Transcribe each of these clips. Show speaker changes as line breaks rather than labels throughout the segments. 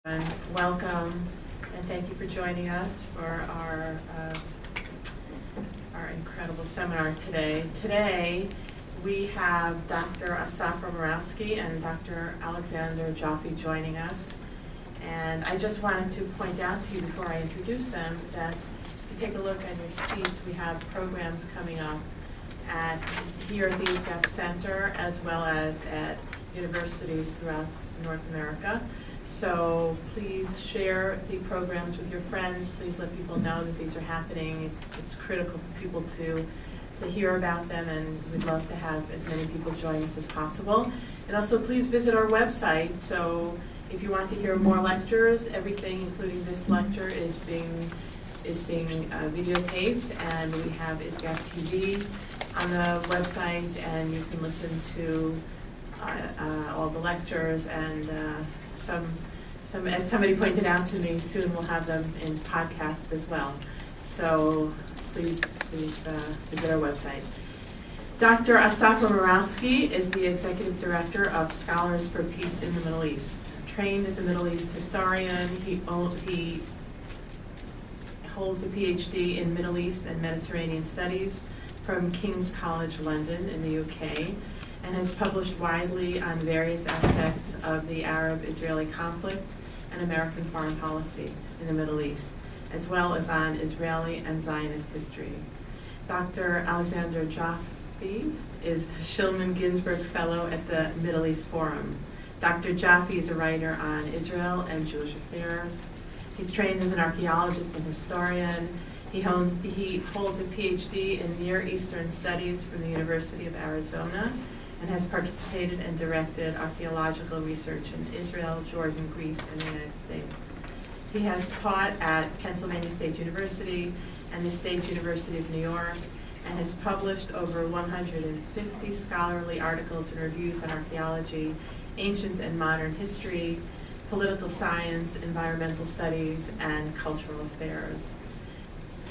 And welcome, and thank you for joining us for our incredible seminar today. Today, we have Dr. Asaf Romirowsky and Dr. Alexander Joffe joining us. And I just wanted to point out to you before I introduce them that if you take a look at your seats, we have programs coming up here at the ISGAP Center as well as at universities throughout North America. So please share the programs with your friends. Please let people know that these are happening. It's critical for people to hear about them, and we'd love to have as many people join us as possible. And also please visit our website. So if you want to hear more lectures, everything including this lecture is being videotaped, and we have ISGAP TV on the website, and you can listen to all the lectures, and some, as somebody pointed out to me, soon we'll have them in podcast as well. So please visit our website. Dr. Asaf Romirowsky is the Executive Director of Scholars for Peace in the Middle East. Trained as a Middle East historian, he holds a PhD in Middle East and Mediterranean Studies from King's College London in the UK, and has published widely on various aspects of the Arab-Israeli conflict and American foreign policy in the Middle East, as well as on Israeli and Zionist history. Dr. Alexander Joffe is the Shillman-Ginsburg Fellow at the Middle East Forum. Dr. Joffe is a writer on Israel and Jewish affairs. He's trained as an archaeologist and historian. He holds a PhD in Near Eastern Studies from the University of Arizona, and has participated and directed archaeological research in Israel, Jordan, Greece, and the United States. He has taught at Pennsylvania State University and the State University of New York, and has published over 150 scholarly articles and reviews on archaeology, ancient and modern history, political science, environmental studies, and cultural affairs.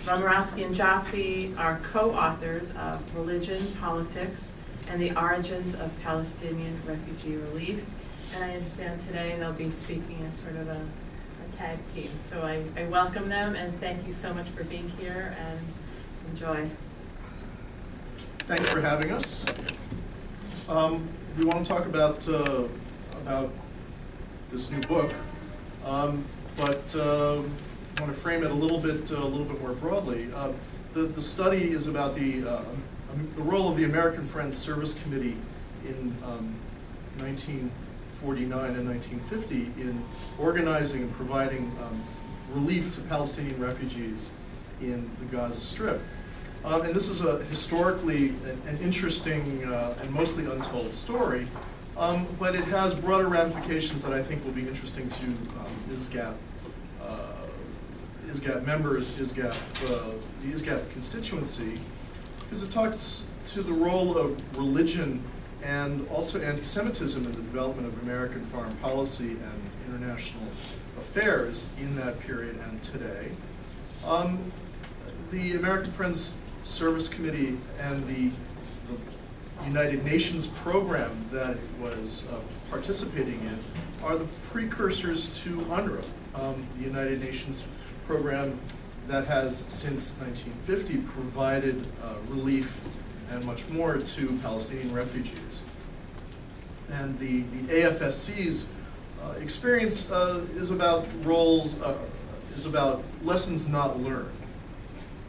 Romirowsky and Joffe are co-authors of Religion, Politics, and the Origins of Palestinian Refugee Relief. And I understand today they'll be speaking as sort of a tag team. So I welcome them, and thank you so much for being here, and enjoy.
Thanks for having us. We want to talk about this new book, but I want to frame it a little bit more broadly. The study is about the role of the American Friends Service Committee in 1949 and 1950 in organizing and providing relief to Palestinian refugees in the Gaza Strip. And this is a historically an interesting and mostly untold story, but it has broader ramifications that I think will be interesting to ISGAP members, the ISGAP constituency, because it talks to the role of religion and also anti-Semitism in the development of American foreign policy and international affairs in that period and today. The American Friends Service Committee and the United Nations program that it was participating in are the precursors to UNRWA, the United Nations program that has since 1950 provided relief and much more to Palestinian refugees. And the AFSC's experience is about lessons not learned.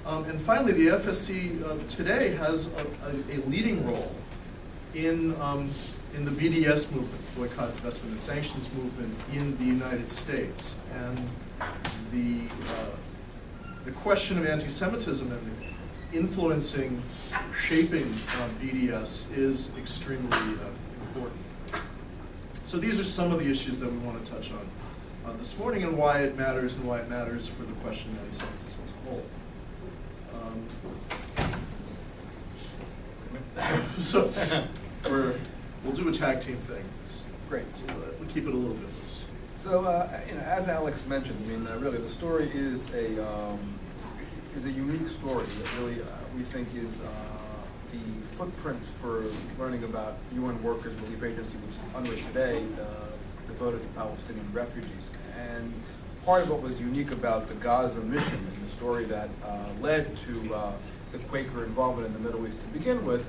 And finally, the AFSC today has a leading role in the BDS movement, Boycott, Divestment, and Sanctions movement in the United States. And the question of anti-Semitism and influencing, shaping BDS is extremely important. So these are some of the issues that we want to touch on this morning, and why it matters for the question of anti-Semitism as a whole. So we'll do a tag team thing. It's great. So we'll keep it a little bit loose.
So, as Alex mentioned, I mean, really, the story is a unique story that really we think is the footprint for learning about UN Workers Relief Agency, which is UNRWA today, the devoted to Palestinian refugees. And part of what was unique about the Gaza mission and the story that led to the Quaker involvement in the Middle East to begin with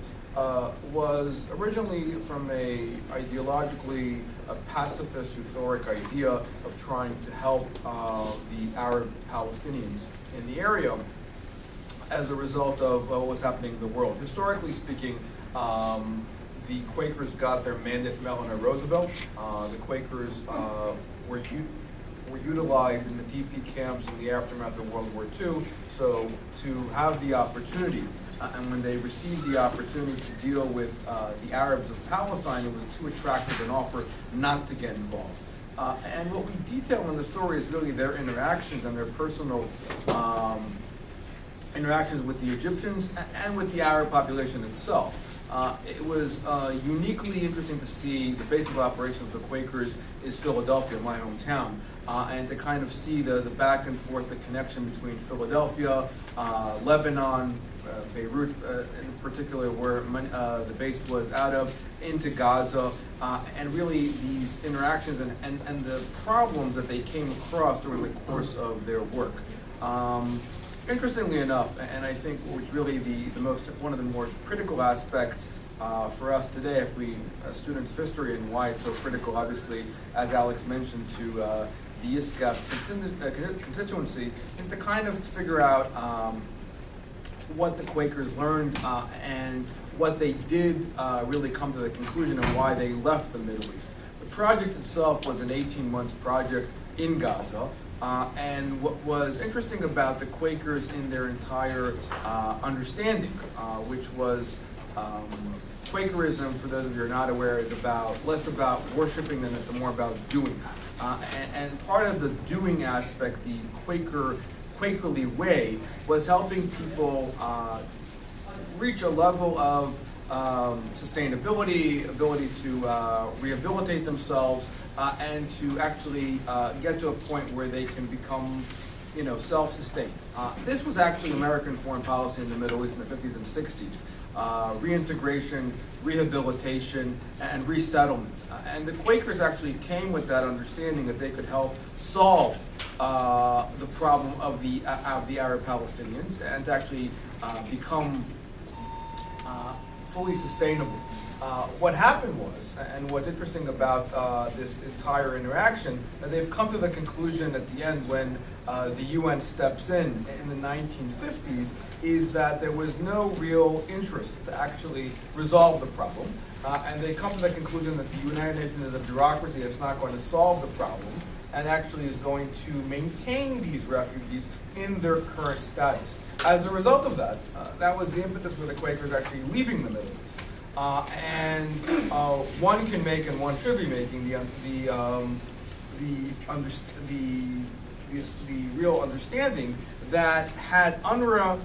was originally from a ideologically pacifist, euphoric idea of trying to help the Arab Palestinians in the area as a result of what was happening in the world. Historically speaking, the Quakers got their mandate from Eleanor Roosevelt. The Quakers were utilized in the DP camps in the aftermath of World War II, so to have the opportunity, and when they received the opportunity to deal with the Arabs of Palestine, it was too attractive an offer not to get involved. And what we detail in the story is really their interactions and their personal interactions with the Egyptians and with the Arab population itself. It was uniquely interesting to see the base of operations of the Quakers is Philadelphia, my hometown, and to kind of see the back and forth, the connection between Philadelphia, Lebanon, Beirut in particular, where the base was out of, into Gaza, and really these interactions and the problems that they came across during the course of their work. Interestingly enough, and I think which really one of the more critical aspects for us today, if we students of history and why it's so critical, obviously, as Alex mentioned, to the ISGAP constituency, is to kind of figure out what the Quakers learned and what they did really come to the conclusion and why they left the Middle East. The project itself was an 18-month project in Gaza. And what was interesting about the Quakers in their entire understanding, which was Quakerism, for those of you who are not aware, is less about worshiping than it's more about doing. And part of the doing aspect, the Quakerly way, was helping people reach a level of sustainability, ability to rehabilitate themselves, and to actually get to a point where they can become, self-sustained. This was actually American foreign policy in the Middle East in the 50s and 60s. Reintegration, rehabilitation, and resettlement. And the Quakers actually came with that understanding that they could help solve the problem of the Arab Palestinians and to actually become fully sustainable. What happened was, and what's interesting about this entire interaction, that they've come to the conclusion at the end when the UN steps in the 1950s, is that there was no real interest to actually resolve the problem. And they come to the conclusion that the United Nations is a bureaucracy that's not going to solve the problem and actually is going to maintain these refugees in their current status. As a result of that, that was the impetus for the Quakers actually leaving the Middle East. And one can make, and one should be making, the real understanding that had UNRWA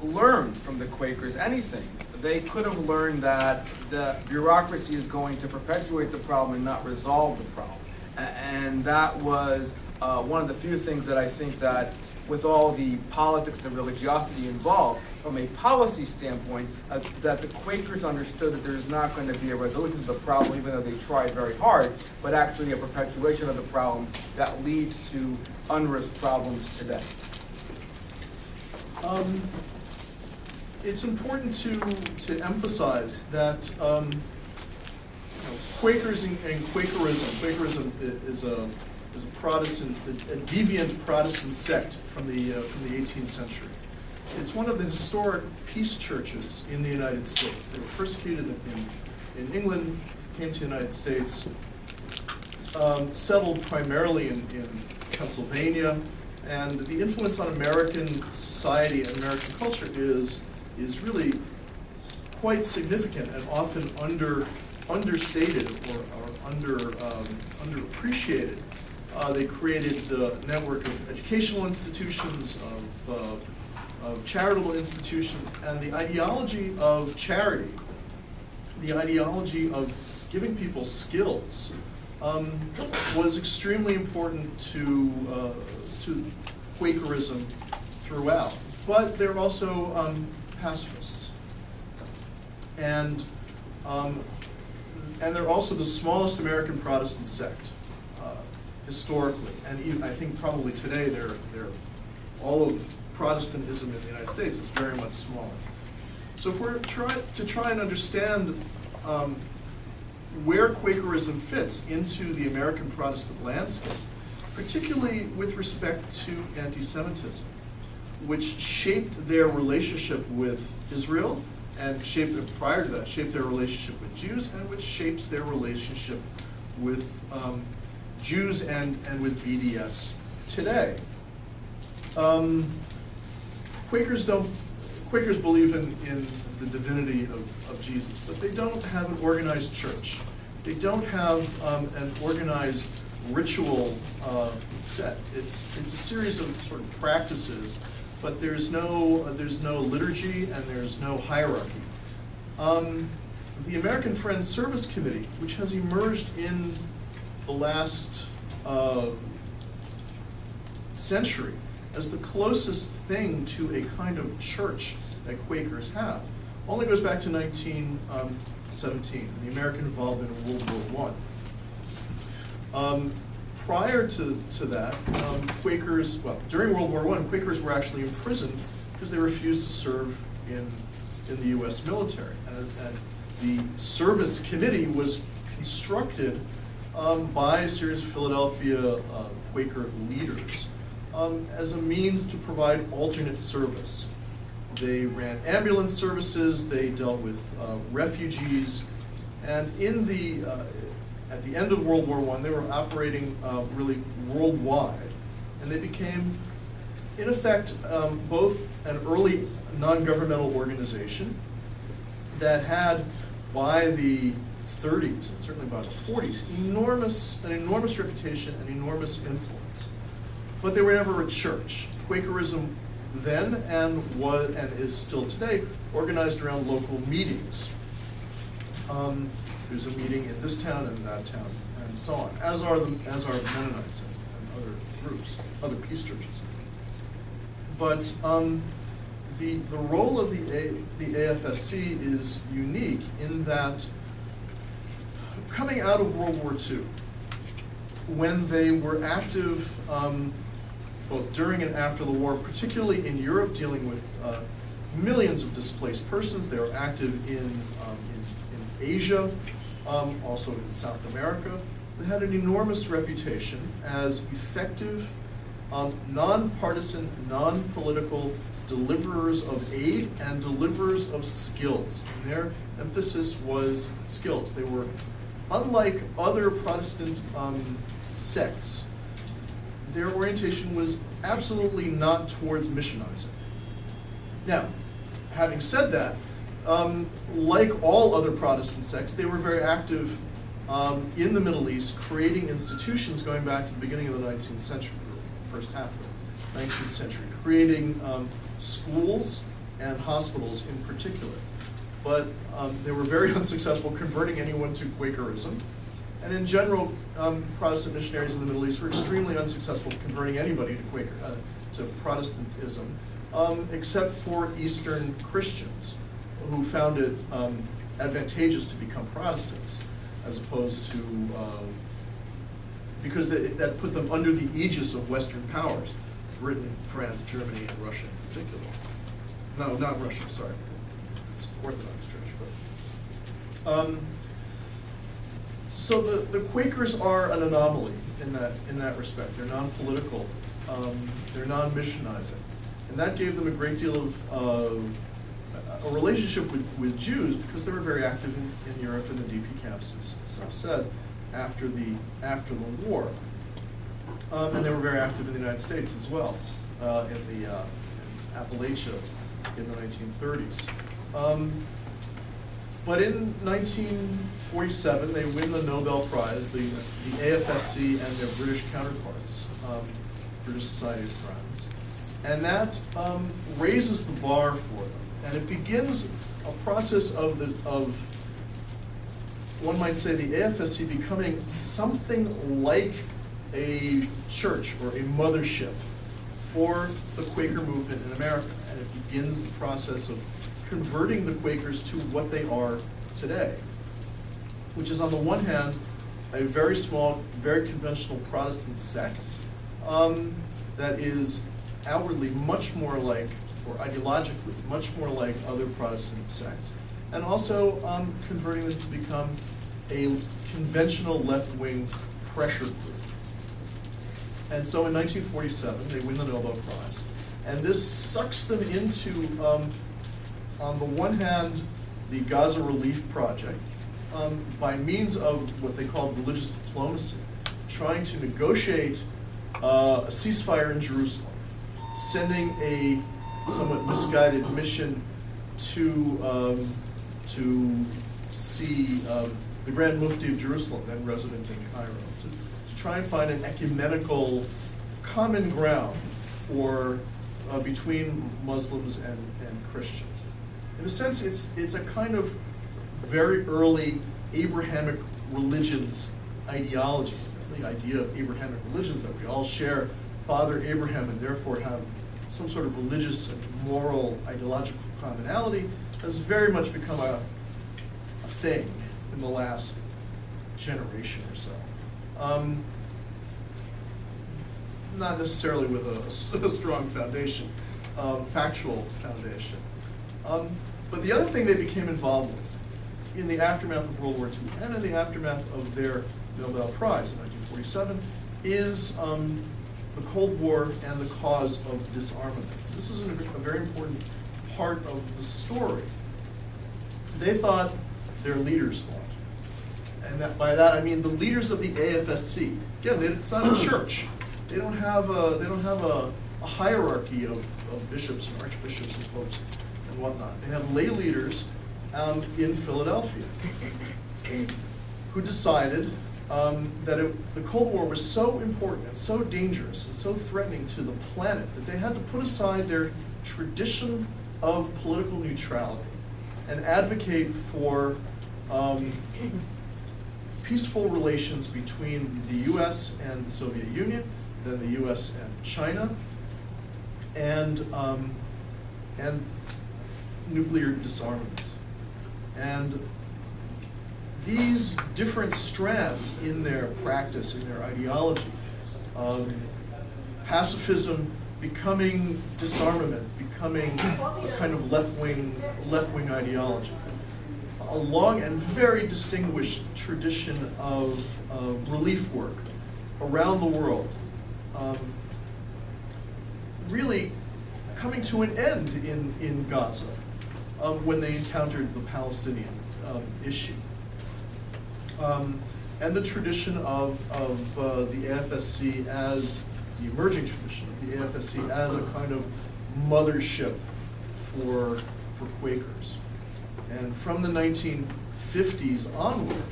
learned from the Quakers anything, they could have learned that the bureaucracy is going to perpetuate the problem and not resolve the problem. And that was one of the few things that I think that, with all the politics and religiosity involved, from a policy standpoint, that the Quakers understood that there's not going to be a resolution to the problem, even though they tried very hard, but actually a perpetuation of the problem that leads to UNRWA's problems today.
It's important to emphasize that Quakers and Quakerism is a Protestant, a deviant Protestant sect from the 18th century. It's one of the historic peace churches in the United States. They were persecuted in England, came to the United States, settled primarily in Pennsylvania, and the influence on American society and American culture is really quite significant and often understated or underappreciated. They created a network of educational institutions, of charitable institutions, and the ideology of charity, the ideology of giving people skills, was extremely important to Quakerism throughout. But they're also pacifists, and they're also the smallest American Protestant sect. historically, and even, I think probably today all of Protestantism in the United States is very much smaller. So if we're to try and understand where Quakerism fits into the American Protestant landscape, particularly with respect to anti-Semitism, which shaped their relationship with Israel, and prior to that, shaped their relationship with Jews, and which shapes their relationship with Jews and with BDS today. Quakers believe in the divinity of Jesus, but they don't have an organized church. They don't have an organized ritual set. It's a series of sort of practices, but there's no liturgy and there's no hierarchy. The American Friends Service Committee, which has emerged in the last century as the closest thing to a kind of church that Quakers have, only goes back to 1917, and the American involvement in World War I. Prior to that, Quakers, well, during World War I, Quakers were actually imprisoned because they refused to serve in the U.S. military. And the service committee was constructed by a series of Philadelphia Quaker leaders as a means to provide alternate service. They ran ambulance services, they dealt with refugees, and at the end of World War I, they were operating really worldwide, and they became, in effect, both an early non-governmental organization that had, by the 30s and certainly by the 40s, an enormous reputation and enormous influence. But they were never a church. Quakerism then and is still today organized around local meetings. There's a meeting in this town and that town, and so on, as are Mennonites and other groups, other peace churches. But the role of the AFSC is unique in that, coming out of World War II, when they were active both during and after the war, particularly in Europe, dealing with millions of displaced persons, they were active in Asia, also in South America. They had an enormous reputation as effective, non-partisan, non-political deliverers of aid and deliverers of skills. And their emphasis was skills. They were, unlike other Protestant sects, their orientation was absolutely not towards missionizing. Now, having said that, like all other Protestant sects, they were very active in the Middle East, creating institutions going back to the beginning of the 19th century, first half of the 19th century, creating schools and hospitals in particular. But they were very unsuccessful converting anyone to Quakerism. And in general, Protestant missionaries in the Middle East were extremely unsuccessful converting anybody to Protestantism, except for Eastern Christians, who found it advantageous to become Protestants, as opposed to, because that put them under the aegis of Western powers, Britain, France, Germany, and Russia in particular. No, not Russia, sorry. It's Orthodox Church. But, so the Quakers are an anomaly in that respect. They're non-political, they're non-missionizing. And that gave them a great deal of a relationship with Jews, because they were very active in Europe and the DP camps, as Asaf said, after the war. And they were very active in the United States as well, in Appalachia in the 1930s. But in 1947, they win the Nobel Prize, the AFSC and their British counterparts, British Society of Friends. And that raises the bar for them. And it begins a process of one might say, the AFSC becoming something like a church or a mothership for the Quaker movement in America. And it begins the process of converting the Quakers to what they are today, which is, on the one hand, a very small, very conventional Protestant sect that is outwardly much more like, or ideologically, much more like other Protestant sects, and also converting them to become a conventional left-wing pressure group. And so in 1947, they win the Nobel Prize, and this sucks them into, on the one hand, the Gaza Relief Project, by means of what they call religious diplomacy, trying to negotiate a ceasefire in Jerusalem, sending a somewhat misguided mission to see the Grand Mufti of Jerusalem, then resident in Cairo, to try and find an ecumenical common ground for between Muslims and Christians. In a sense, it's a kind of very early Abrahamic religions ideology, the idea of Abrahamic religions that we all share Father Abraham and therefore have some sort of religious and moral ideological commonality has very much become a thing in the last generation or so. Not necessarily with a strong foundation, factual foundation. But the other thing they became involved with in the aftermath of World War II and in the aftermath of their Nobel Prize in 1947 is the Cold War and the cause of disarmament. This is a very important part of the story. They thought, their leaders thought, and by that I mean the leaders of the AFSC. Again, it's not a church. They don't have a hierarchy of bishops and archbishops and popes and whatnot. They have lay leaders in Philadelphia who decided that the Cold War was so important and so dangerous and so threatening to the planet that they had to put aside their tradition of political neutrality and advocate for peaceful relations between the U.S. and the Soviet Union, then the U.S. and China, and nuclear disarmament. And these different strands in their practice, in their ideology, pacifism becoming disarmament, becoming a kind of left-wing ideology, a long and very distinguished tradition of relief work around the world, really coming to an end in Gaza when they encountered the Palestinian issue. And the tradition of the AFSC as, the emerging tradition of the AFSC as a kind of mothership for Quakers. And from the 1950s onward,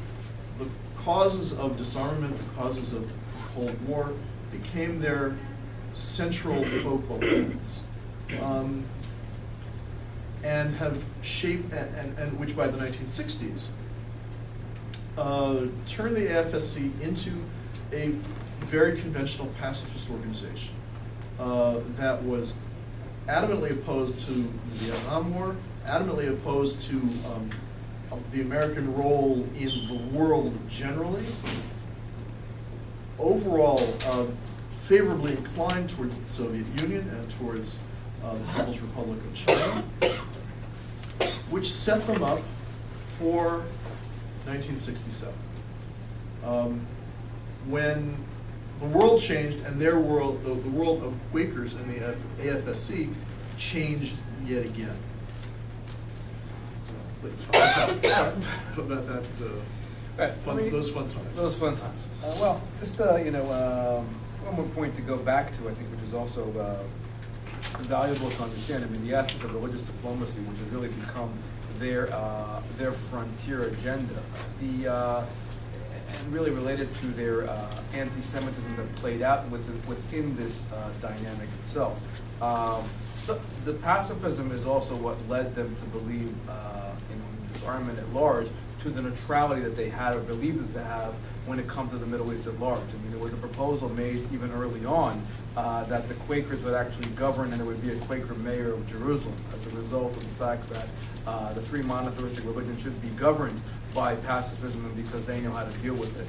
the causes of disarmament, the causes of the Cold War became their central focal points. And have shaped, and which by the 1960s, turned the AFSC into a very conventional pacifist organization that was adamantly opposed to the Vietnam War, adamantly opposed to the American role in the world generally, overall favorably inclined towards the Soviet Union and towards the People's Republic of China, which set them up for 1967, when the world changed and their world, the world of Quakers and the AFSC, changed yet again. So, let's talk about that, those fun times.
Those fun times. Well, just one more point to go back to, I think, which is also valuable to understand. I mean, the aspect of religious diplomacy, which has really become their frontier agenda, and really related to their anti-Semitism that played out within this dynamic itself. So the pacifism is also what led them to believe in disarmament at large, to the neutrality that they had or believed that they have when it comes to the Middle East at large. I mean, there was a proposal made even early on that the Quakers would actually govern, and there would be a Quaker mayor of Jerusalem as a result of the fact that the three monotheistic religions should be governed by pacifism and because they know how to deal with it.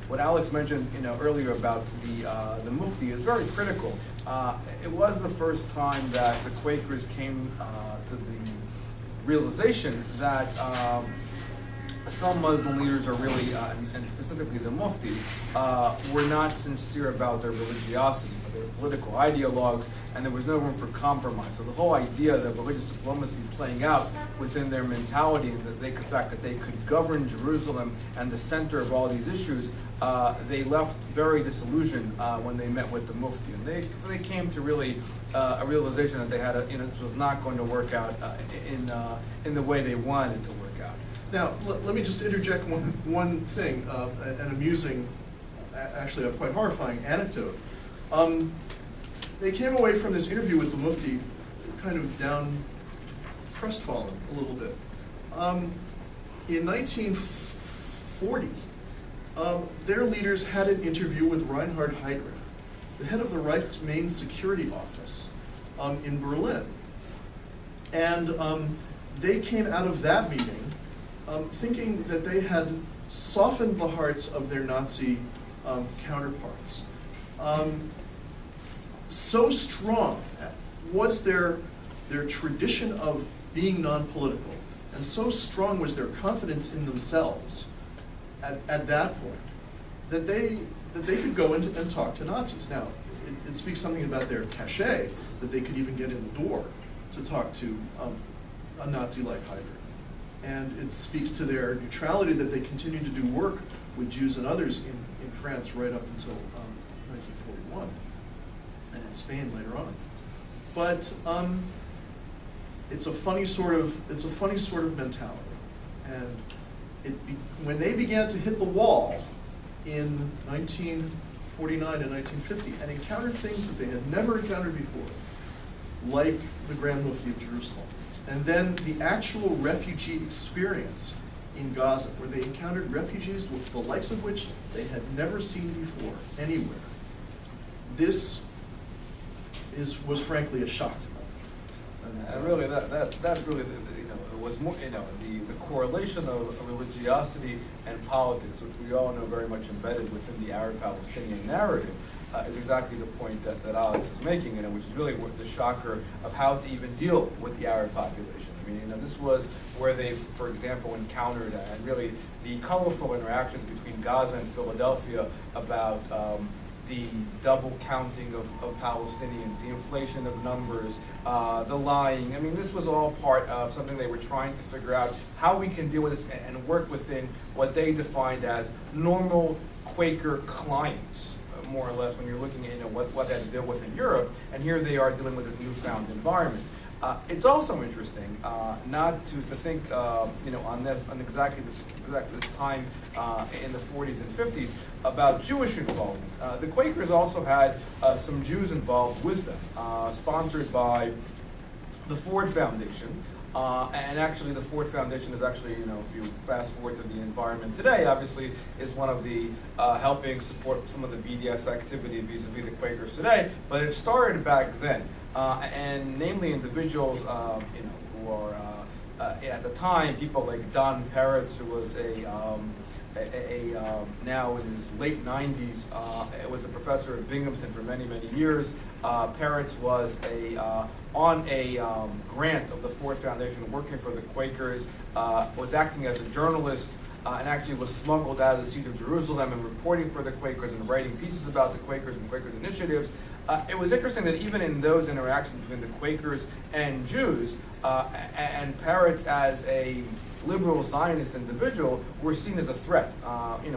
What Alex mentioned, earlier about the Mufti is very critical. It was the first time that the Quakers came to the realization that some Muslim leaders are really, and specifically the Mufti, were not sincere about their religiosity, but their political ideologues, and there was no room for compromise. So the whole idea of religious diplomacy playing out within their mentality, and the fact that they could govern Jerusalem and the center of all these issues, they left very disillusioned when they met with the Mufti, and they came to really a realization that they had, this was not going to work out in the way they wanted it to work out.
Now, let me just interject one thing, an amusing, actually a quite horrifying anecdote. They came away from this interview with the Mufti kind of down, crestfallen a little bit. In 1940, their leaders had an interview with Reinhard Heydrich, the head of the Reich's main security office in Berlin. And they came out of that meeting thinking that they had softened the hearts of their Nazi counterparts. So strong was their tradition of being non-political, and so strong was their confidence in themselves at that point, that they could go and talk to Nazis. Now, it speaks something about their cachet, that they could even get in the door to talk to a Nazi like Heydrich. And it speaks to their neutrality, that they continued to do work with Jews and others in France right up until 1941, and in Spain later on. But it's a funny sort of mentality. And when they began to hit the wall in 1949 and 1950 and encounter things that they had never encountered before, like the Grand Mufti of Jerusalem, and then the actual refugee experience in Gaza, where they encountered refugees the likes of which they had never seen before anywhere. This was frankly a shock to them.
And really, that's really it was more the correlation of religiosity and politics, which we all know very much embedded within the Arab-Palestinian narrative, is exactly the point that Alex is making, which is really the shocker of how to even deal with the Arab population. I mean, this was where they, for example, encountered and really the colorful interactions between Gaza and Philadelphia about the double counting of Palestinians, the inflation of numbers, the lying. I mean, this was all part of something they were trying to figure out how we can deal with this and work within what they defined as normal Quaker clients, more or less, when you're looking at what they had to deal with in Europe, and here they are dealing with this newfound environment. It's also interesting not to think on exactly this time in the 40s and 50s about Jewish involvement. The Quakers also had some Jews involved with them, sponsored by the Ford Foundation. And actually, the Ford Foundation is actually, if you fast forward to the environment today, obviously is one of the helping support some of the BDS activity vis-a-vis the Quakers today. But it started back then, and namely individuals, who are at the time people like Don Peretz, who was now in his late 90s, was a professor at Binghamton for many, many years. Peretz was on a grant of the Ford Foundation working for the Quakers, was acting as a journalist, and actually was smuggled out of the Siege of Jerusalem and reporting for the Quakers and writing pieces about the Quakers and Quakers initiatives. It was interesting that even in those interactions between the Quakers and Jews, and Peretz as a liberal Zionist individual were seen as a threat.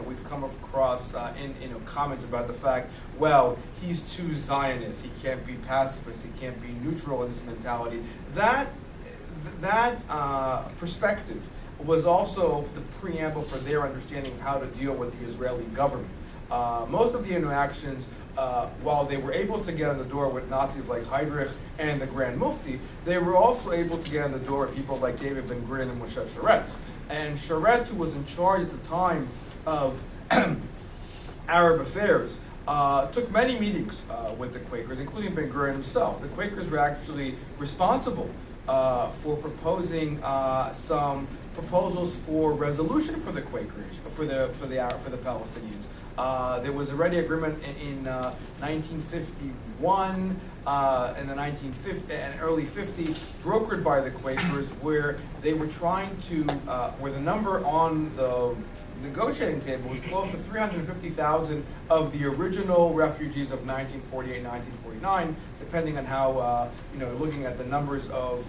We've come across in comments about the fact, well, he's too Zionist, he can't be pacifist, he can't be neutral in this mentality. That perspective was also the preamble for their understanding of how to deal with the Israeli government. Most of the interactions, while they were able to get in the door with Nazis like Heydrich and the Grand Mufti, they were also able to get in the door with people like David Ben-Gurion and Moshe Sharet. And Sharet, who was in charge at the time of Arab affairs, took many meetings with the Quakers, including Ben-Gurion himself. The Quakers were actually responsible for proposing some proposals for resolution for the Quakers, for the Palestinians. There was already agreement in 1951 in the 1950 and early 50s, brokered by the Quakers, where they were trying to, where the number on the negotiating table was close to 350,000 of the original refugees of 1948, 1949, depending on how, looking at the numbers of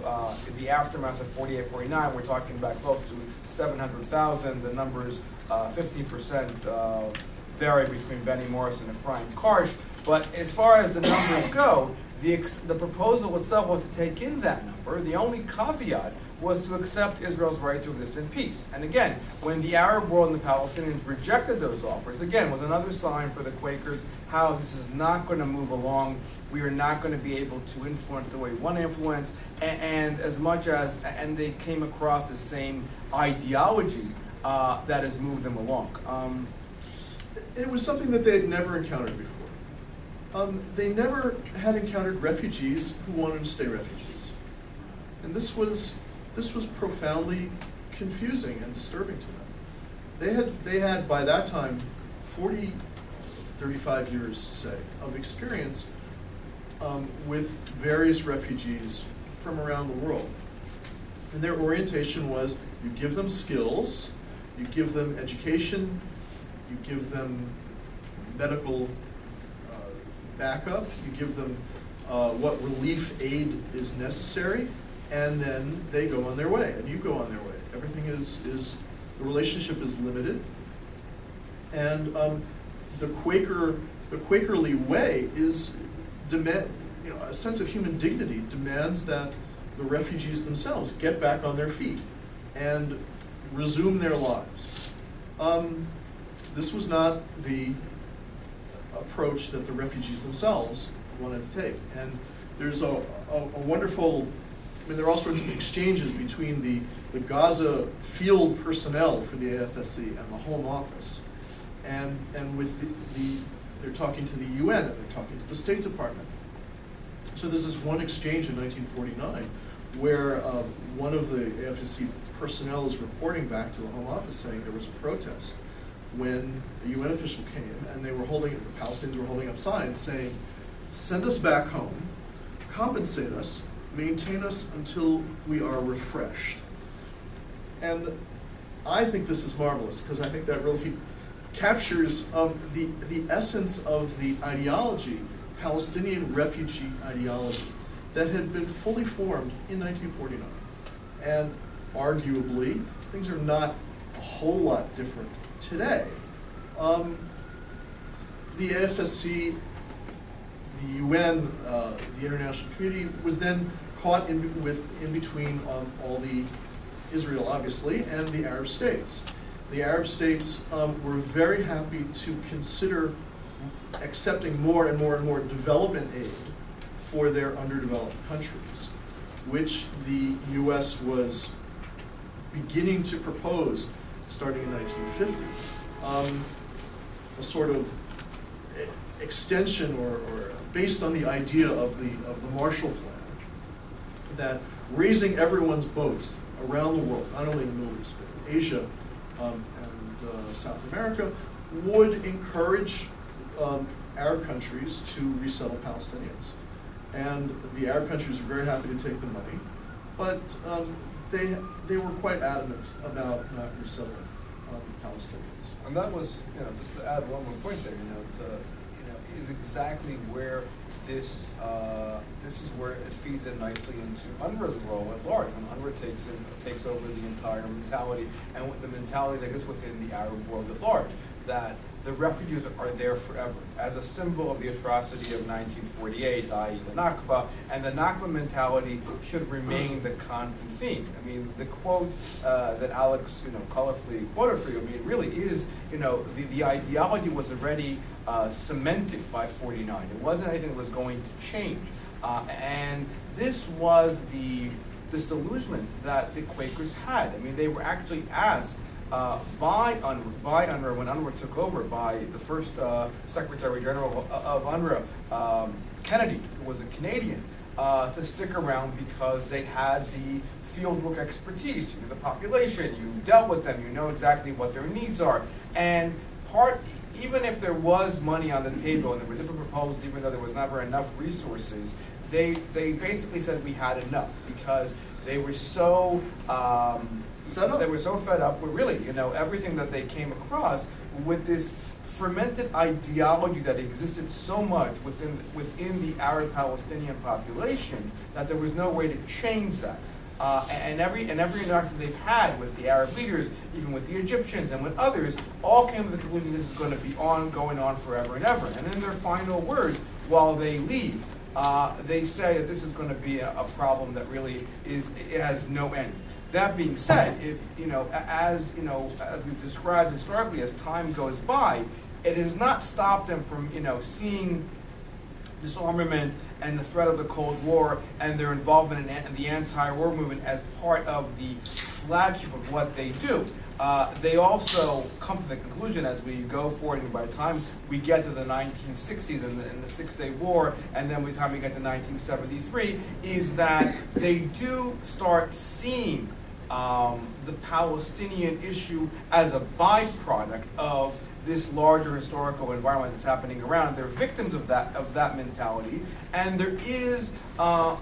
the aftermath of 48, 49, we're talking about close to 700,000. The numbers, 15% vary between Benny Morris and Ephraim Karsh. But as far as the numbers go, the proposal itself was to take in that number. The only caveat was to accept Israel's right to exist in peace. And again, when the Arab world and the Palestinians rejected those offers, again, was another sign for the Quakers how this is not going to move along. We are not going to be able to influence the way we want to influence, and as much as, and they came across the same ideology that has moved them along.
It was something that they had never encountered before. They never had encountered refugees who wanted to stay refugees. And this was profoundly confusing and disturbing to them. They had by that time 35 years, say, of experience with various refugees from around the world. And their orientation was, you give them skills, you give them education, you give them medical backup, you give them what relief aid is necessary, and then they go on their way, and you go on their way. Everything is the relationship is limited, and the Quakerly way is a sense of human dignity demands that the refugees themselves get back on their feet and resume their lives. This was not the approach that the refugees themselves wanted to take. And there's a wonderful, there are all sorts of exchanges between the Gaza field personnel for the AFSC and the Home Office. And with they're talking to the UN and they're talking to the State Department. So there's this one exchange in 1949 where one of the AFSC personnel is reporting back to the Home Office saying there was a protest when a UN official came and the Palestinians were holding up signs saying, send us back home, compensate us, maintain us until we are refreshed. And I think this is marvelous because I think that really captures the essence of the ideology, Palestinian refugee ideology, that had been fully formed in 1949. And arguably, things are not a whole lot different today. The AFSC, the UN, the international community was then caught in between all the Israel, obviously, and the Arab states. The Arab states were very happy to consider accepting more and more and more development aid for their underdeveloped countries, which the U.S. was beginning to propose starting in 1950. A sort of extension or based on the idea of the Marshall Plan, that raising everyone's boats around the world, not only in the Middle East, but in Asia and South America, would encourage Arab countries to resettle Palestinians. And the Arab countries were very happy to take the money, but they were quite adamant about not resettling Palestinians.
And that was, just to add one more point there, is exactly where this is where it feeds in nicely into UNRWA's role at large. When UNRWA takes over the entire mentality, and with the mentality that is within the Arab world at large, that the refugees are there forever as a symbol of the atrocity of 1948, i.e. the Nakba, and the Nakba mentality should remain the constant theme. I mean, the quote that Alex, colorfully quoted for you, really is, the ideology was already cemented by 49. It wasn't anything that was going to change. And this was the disillusionment that the Quakers had. They were actually asked by UNRWA, when UNRWA took over, by the first Secretary General of UNRWA, Kennedy, who was a Canadian, to stick around because they had the fieldwork expertise. You knew the population, you dealt with them, you know exactly what their needs are. And even if there was money on the table and there were different proposals, even though there was never enough resources, they basically said we had enough because they were so fed up with really, everything that they came across with this fermented ideology that existed so much within the Arab Palestinian population that there was no way to change that. And every interaction they've had with the Arab leaders, even with the Egyptians and with others, all came to the conclusion this is going to be going on forever and ever. And in their final words, while they leave, they say that this is going to be a problem that really it has no end. That being said, as we've described historically, as time goes by, it has not stopped them from seeing disarmament and the threat of the Cold War and their involvement in the anti-war movement as part of the flagship of what they do. They also come to the conclusion as we go forward, and by the time we get to the 1960s and the Six-Day War, and then by the time we get to 1973, is that they do start seeing the Palestinian issue as a byproduct of this larger historical environment that's happening around. They're victims of that mentality, and there is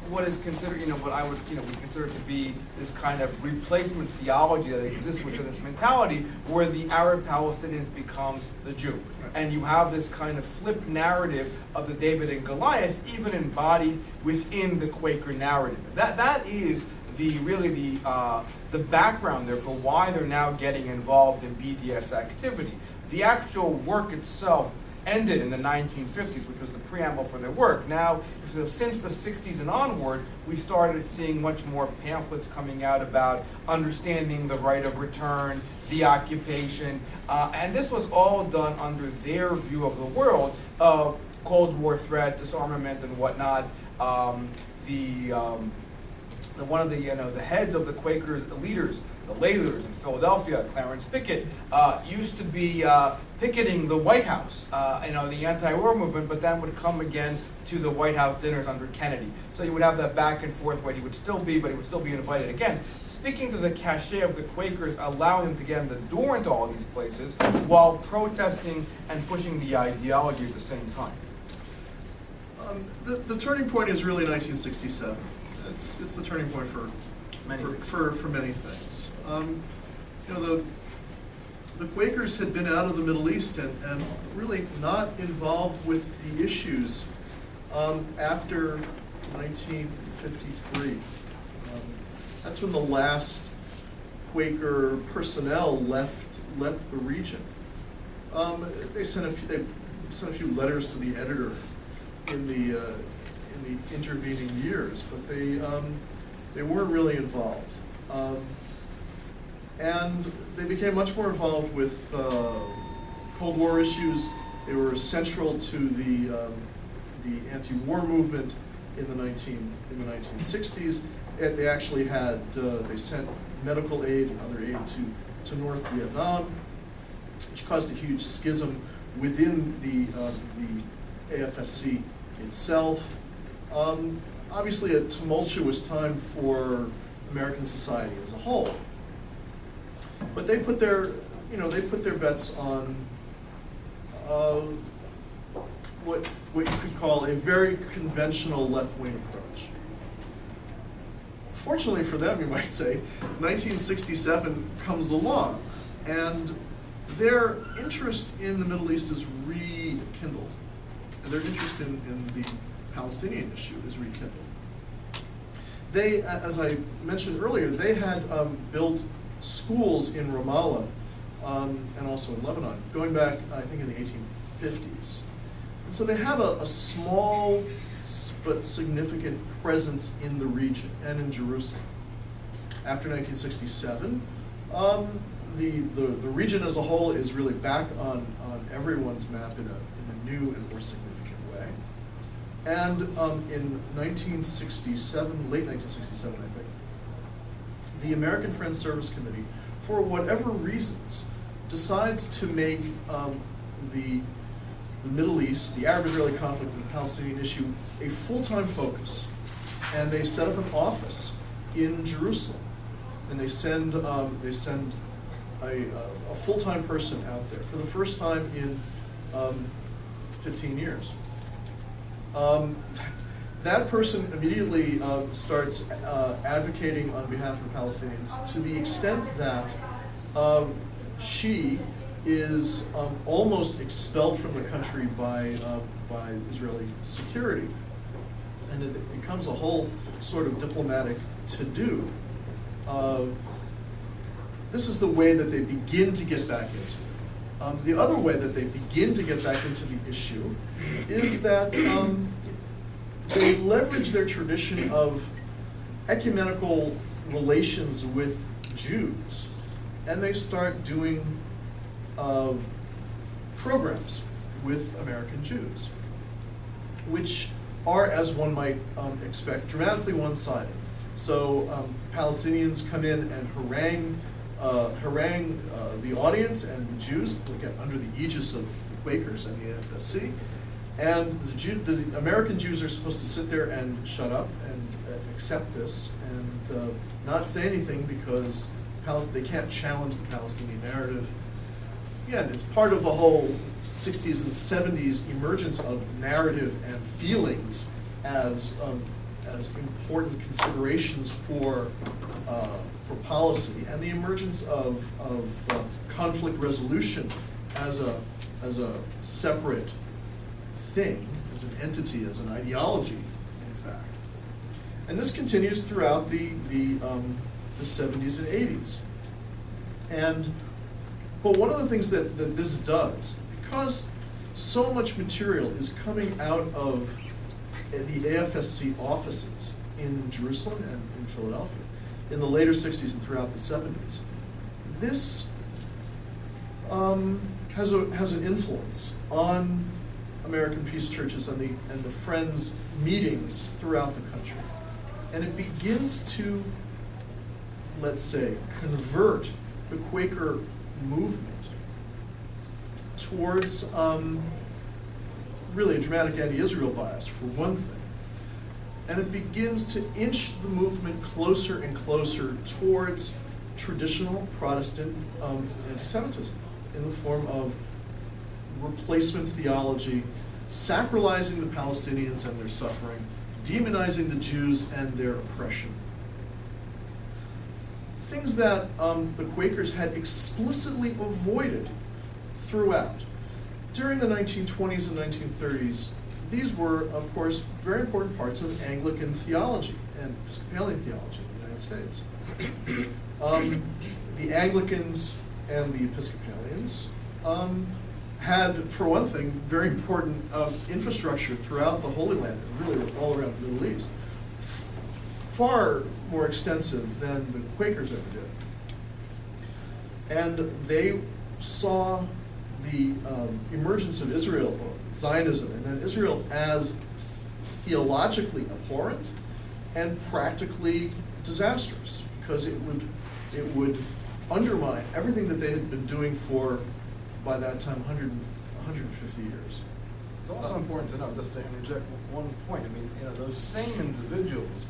what is considered, what I would, we consider to be this kind of replacement theology that exists within this mentality, where the Arab Palestinians becomes the Jew, and you have this kind of flipped narrative of the David and Goliath, even embodied within the Quaker narrative. That is the background there for why they're now getting involved in BDS activity. The actual work itself ended in the 1950s, which was the preamble for their work. Now, since the 60s and onward, we started seeing much more pamphlets coming out about understanding the right of return, the occupation, and this was all done under their view of the world of Cold War threat, disarmament, and whatnot. One of the heads of the Quaker leaders, the lay leaders in Philadelphia, Clarence Pickett, used to be picketing the White House, the anti-war movement, but then would come again to the White House dinners under Kennedy. So you would have that back and forth where he would still be invited again. Speaking to the cachet of the Quakers, allowing them to get in the door into all these places while protesting and pushing the ideology at the same time.
The turning point is really 1967. It's the turning point for many things. The Quakers had been out of the Middle East and really not involved with the issues after 1953. That's when the last Quaker personnel left the region. They sent a few letters to the editor in the intervening years, but they weren't really involved, and they became much more involved with Cold War issues. They were central to the anti-war movement in the 1960s. They actually had they sent medical aid and other aid to North Vietnam, which caused a huge schism within the AFSC itself. Obviously a tumultuous time for American society as a whole. But they put their bets on what you could call a very conventional left-wing approach. Fortunately for them, you might say, 1967 comes along, and their interest in the Middle East is rekindled, and their interest in the Palestinian issue is rekindled. They, as I mentioned earlier, they had built schools in Ramallah and also in Lebanon, going back, I think, in the 1850s. And so they had a small but significant presence in the region and in Jerusalem. After 1967, the region as a whole is really back on everyone's map in a new and more significant way. And in 1967, late 1967, I think, the American Friends Service Committee, for whatever reasons, decides to make the Middle East, the Arab-Israeli conflict and the Palestinian issue, a full-time focus and they set up an office in Jerusalem, and they send a full-time person out there for the first time in 15 years. That person immediately starts advocating on behalf of Palestinians to the extent that she is almost expelled from the country by Israeli security. And it becomes a whole sort of diplomatic to-do. This is the way that they begin to get back into it. The other way that they begin to get back into the issue is that they leverage their tradition of ecumenical relations with Jews, and they start doing programs with American Jews, which are, as one might expect, dramatically one-sided. So Palestinians come in and harangue the audience and the Jews, again, under the aegis of the Quakers and the AFSC. And the American Jews are supposed to sit there and shut up and accept this and not say anything because they can't challenge the Palestinian narrative. Again, it's part of the whole 60s and 70s emergence of narrative and feelings as important considerations for policy, and the emergence of conflict resolution as a separate thing, as an entity, as an ideology, in fact. And this continues throughout the 70s and 80s. But one of the things that this does, because so much material is coming out of the AFSC offices in Jerusalem and in Philadelphia in the later 60s and throughout the 70s, this has an influence on American peace churches and the Friends meetings throughout the country. And it begins to, let's say, convert the Quaker movement towards really a dramatic anti-Israel bias, for one thing. And it begins to inch the movement closer and closer towards traditional Protestant anti-Semitism in the form of replacement theology, sacralizing the Palestinians and their suffering, demonizing the Jews and their oppression. Things that the Quakers had explicitly avoided throughout. During the 1920s and 1930s, these were, of course, very important parts of Anglican theology and Episcopalian theology in the United States. The Anglicans and the Episcopalians had, for one thing, very important infrastructure throughout the Holy Land, and really all around the Middle East, far more extensive than the Quakers ever did. And they saw the emergence of Israel, or Zionism, and then Israel as theologically abhorrent and practically disastrous, because it would undermine everything that they had been doing for, by that time, 150 years.
It's also important to know, just to interject one point, I mean, those same individuals,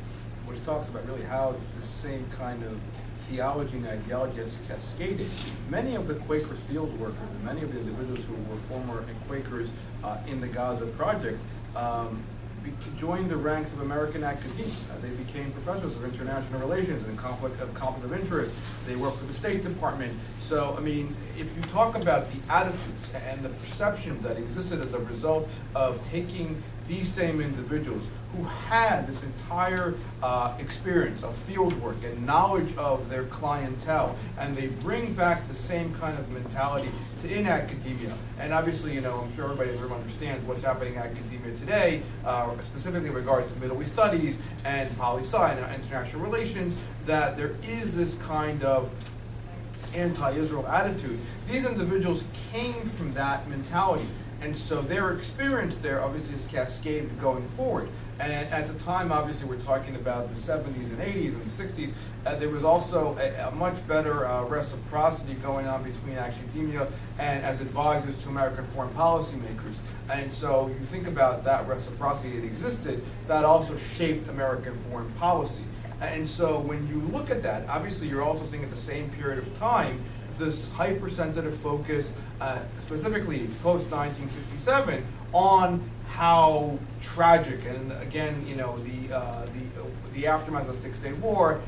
which talks about really how the same kind of theology and ideology has cascaded. Many of the Quaker field workers and many of the individuals who were former Quakers in the Gaza Project joined the ranks of American academia. They became professors of international relations and conflict of interest. They worked for the State Department. So, I mean, if you talk about the attitudes and the perceptions that existed as a result of taking these same individuals who had this entire experience of field work and knowledge of their clientele, and they bring back the same kind of mentality in academia. And obviously, I'm sure everybody in the room understands what's happening in academia today, specifically in regard to Middle East studies and poli-sci and international relations, that there is this kind of anti-Israel attitude. These individuals came from that mentality. And so their experience there obviously is cascaded going forward. And at the time, obviously, we're talking about the 70s and 80s and the 60s, there was also a much better reciprocity going on between academia and as advisors to American foreign policy makers. And so you think about that reciprocity that existed, that also shaped American foreign policy. And so when you look at that, obviously you're also seeing at the same period of time this hypersensitive focus, specifically post-1967, on how tragic, and again, you know, the aftermath of the Six-Day War,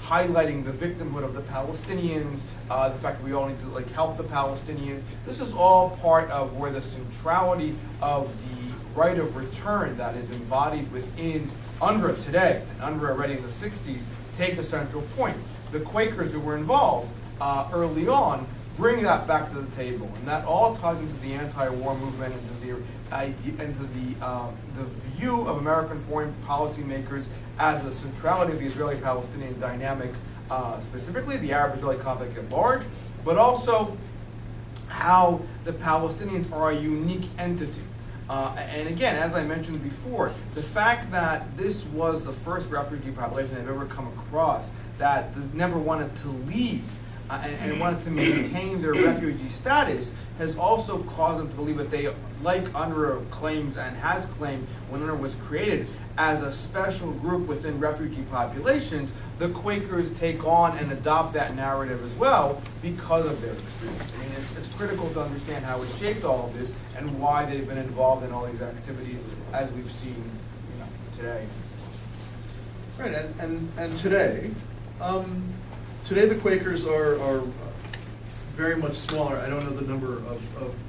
highlighting the victimhood of the Palestinians, the fact that we all need to help the Palestinians. This is all part of where the centrality of the right of return that is embodied within UNRWA today, and UNRWA already in the 60s, take a central point. The Quakers who were involved early on bring that back to the table, and that all ties into the anti-war movement, into the view of American foreign policymakers as the centrality of the Israeli-Palestinian dynamic, specifically the Arab-Israeli conflict at large, but also how the Palestinians are a unique entity. And again, as I mentioned before, the fact that this was the first refugee population they've ever come across that never wanted to leave and wanted to maintain their refugee status has also caused them to believe that they, like UNRWA claims and has claimed when UNRWA was created, as a special group within refugee populations, the Quakers take on and adopt that narrative as well because of their experience. I mean, it's critical to understand how it shaped all of this and why they've been involved in all these activities as we've seen, you know, today.
Right, and today, today the Quakers are very much smaller. I don't know the number of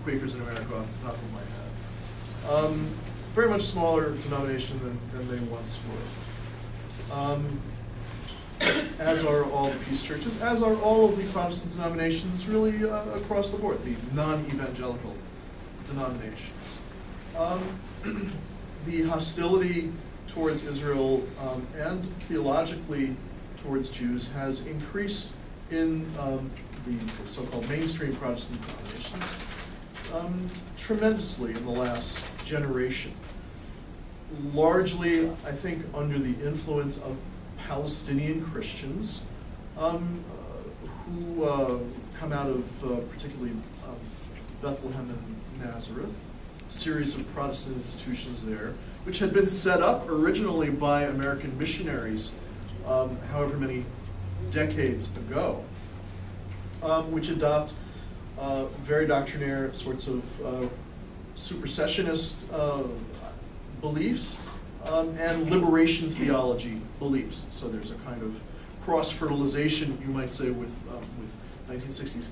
Quakers in America off the top of my head. Very much smaller denomination than they once were. As are all the peace churches, as are all of the Protestant denominations really across the board, the non-evangelical denominations. The hostility towards Israel and theologically towards Jews has increased in the so-called mainstream Protestant denominations tremendously in the last generation. Largely, I think, under the influence of Palestinian Christians who come out of particularly Bethlehem and Nazareth, a series of Protestant institutions there, which had been set up originally by American missionaries however many decades ago, which adopt very doctrinaire sorts of supersessionist beliefs and liberation theology beliefs. So there's a kind of cross-fertilization, you might say, with 1960s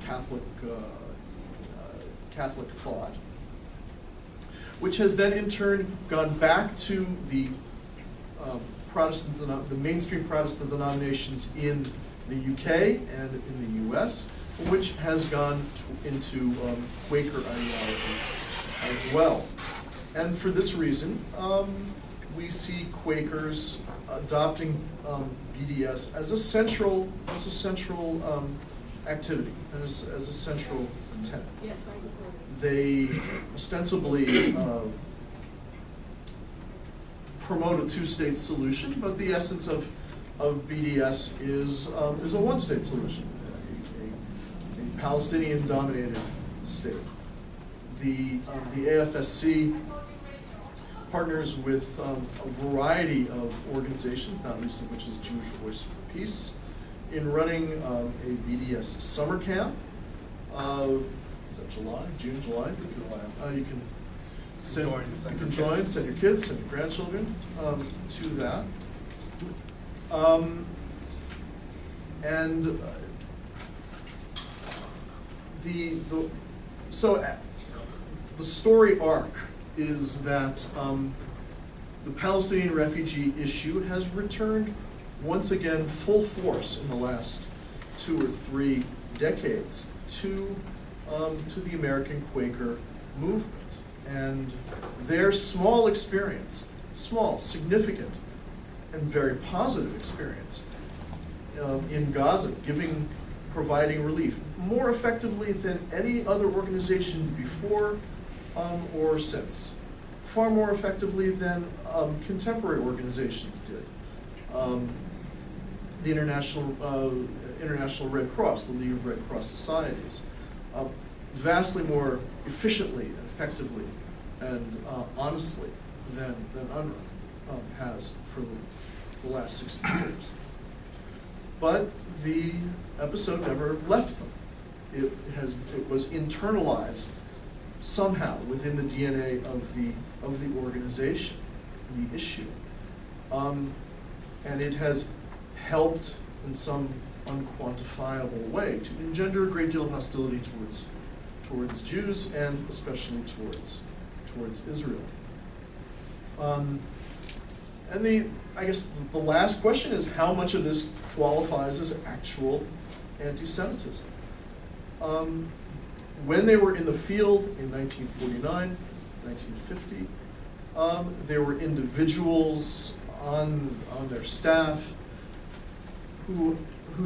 Catholic thought, which has then in turn gone back to the the mainstream Protestant denominations in the UK and in the US, which has gone into Quaker ideology as well. And for this reason, we see Quakers adopting BDS as a central activity, and as a central tenet. They ostensibly promote a two-state solution, but the essence of BDS is a one-state solution, a Palestinian-dominated state. The AFSC partners with a variety of organizations, not least of which is Jewish Voice for Peace, in running a BDS summer camp. Is that July? June, July? July. You can join, send your kids, send your grandchildren to that. And the story arc is that the Palestinian refugee issue has returned once again full force in the last 2 or 3 decades to the American Quaker movement. And their small experience, significant, and very positive experience in Gaza, providing relief more effectively than any other organization before or since, far more effectively than contemporary organizations did. The International Red Cross, the League of Red Cross Societies, vastly more efficiently and effectively and honestly than UNRWA has for the last 60 years. But the episode never left them. It was internalized somehow within the DNA of the organization, the issue, and it has helped in some unquantifiable way to engender a great deal of hostility towards Jews and especially towards Israel. And I guess the last question is how much of this qualifies as actual anti-Semitism? When they were in the field in 1949, 1950, there were individuals on their staff who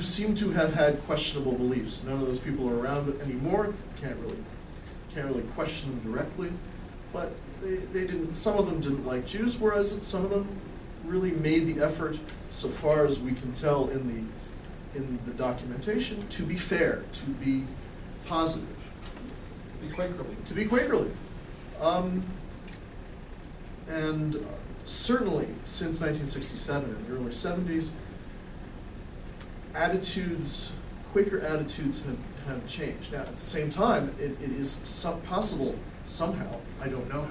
seem to have had questionable beliefs. None of those people are around anymore. Can't really question them directly, but they didn't. Some of them didn't like Jews, whereas some of them really made the effort, so far as we can tell in the documentation, to be fair, to be positive, to be Quakerly. And certainly since 1967 and the early 70s, Quaker attitudes have changed. Now, at the same time, it is possible somehow, I don't know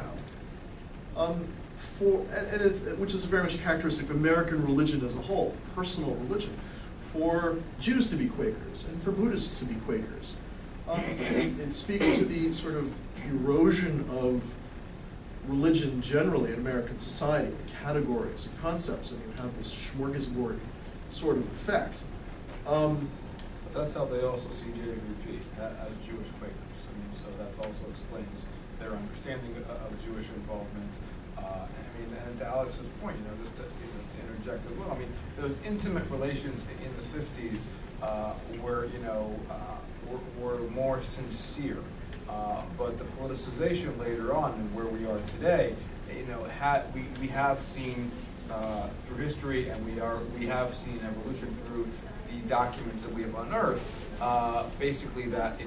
how, which is very much a characteristic of American religion as a whole, personal religion, for Jews to be Quakers and for Buddhists to be Quakers. It speaks to the sort of erosion of religion generally in American society, the categories and concepts, and you have this smorgasbord sort of effect.
But that's how they also see JVP as Jewish Quakers. I mean, so that also explains their understanding of Jewish involvement. And to Alex's point, just to interject as well. I mean, those intimate relations in the 50s were more sincere. But the politicization later on, and where we are today, we have seen through history, and we have seen evolution through the documents that we have unearthed. Basically, that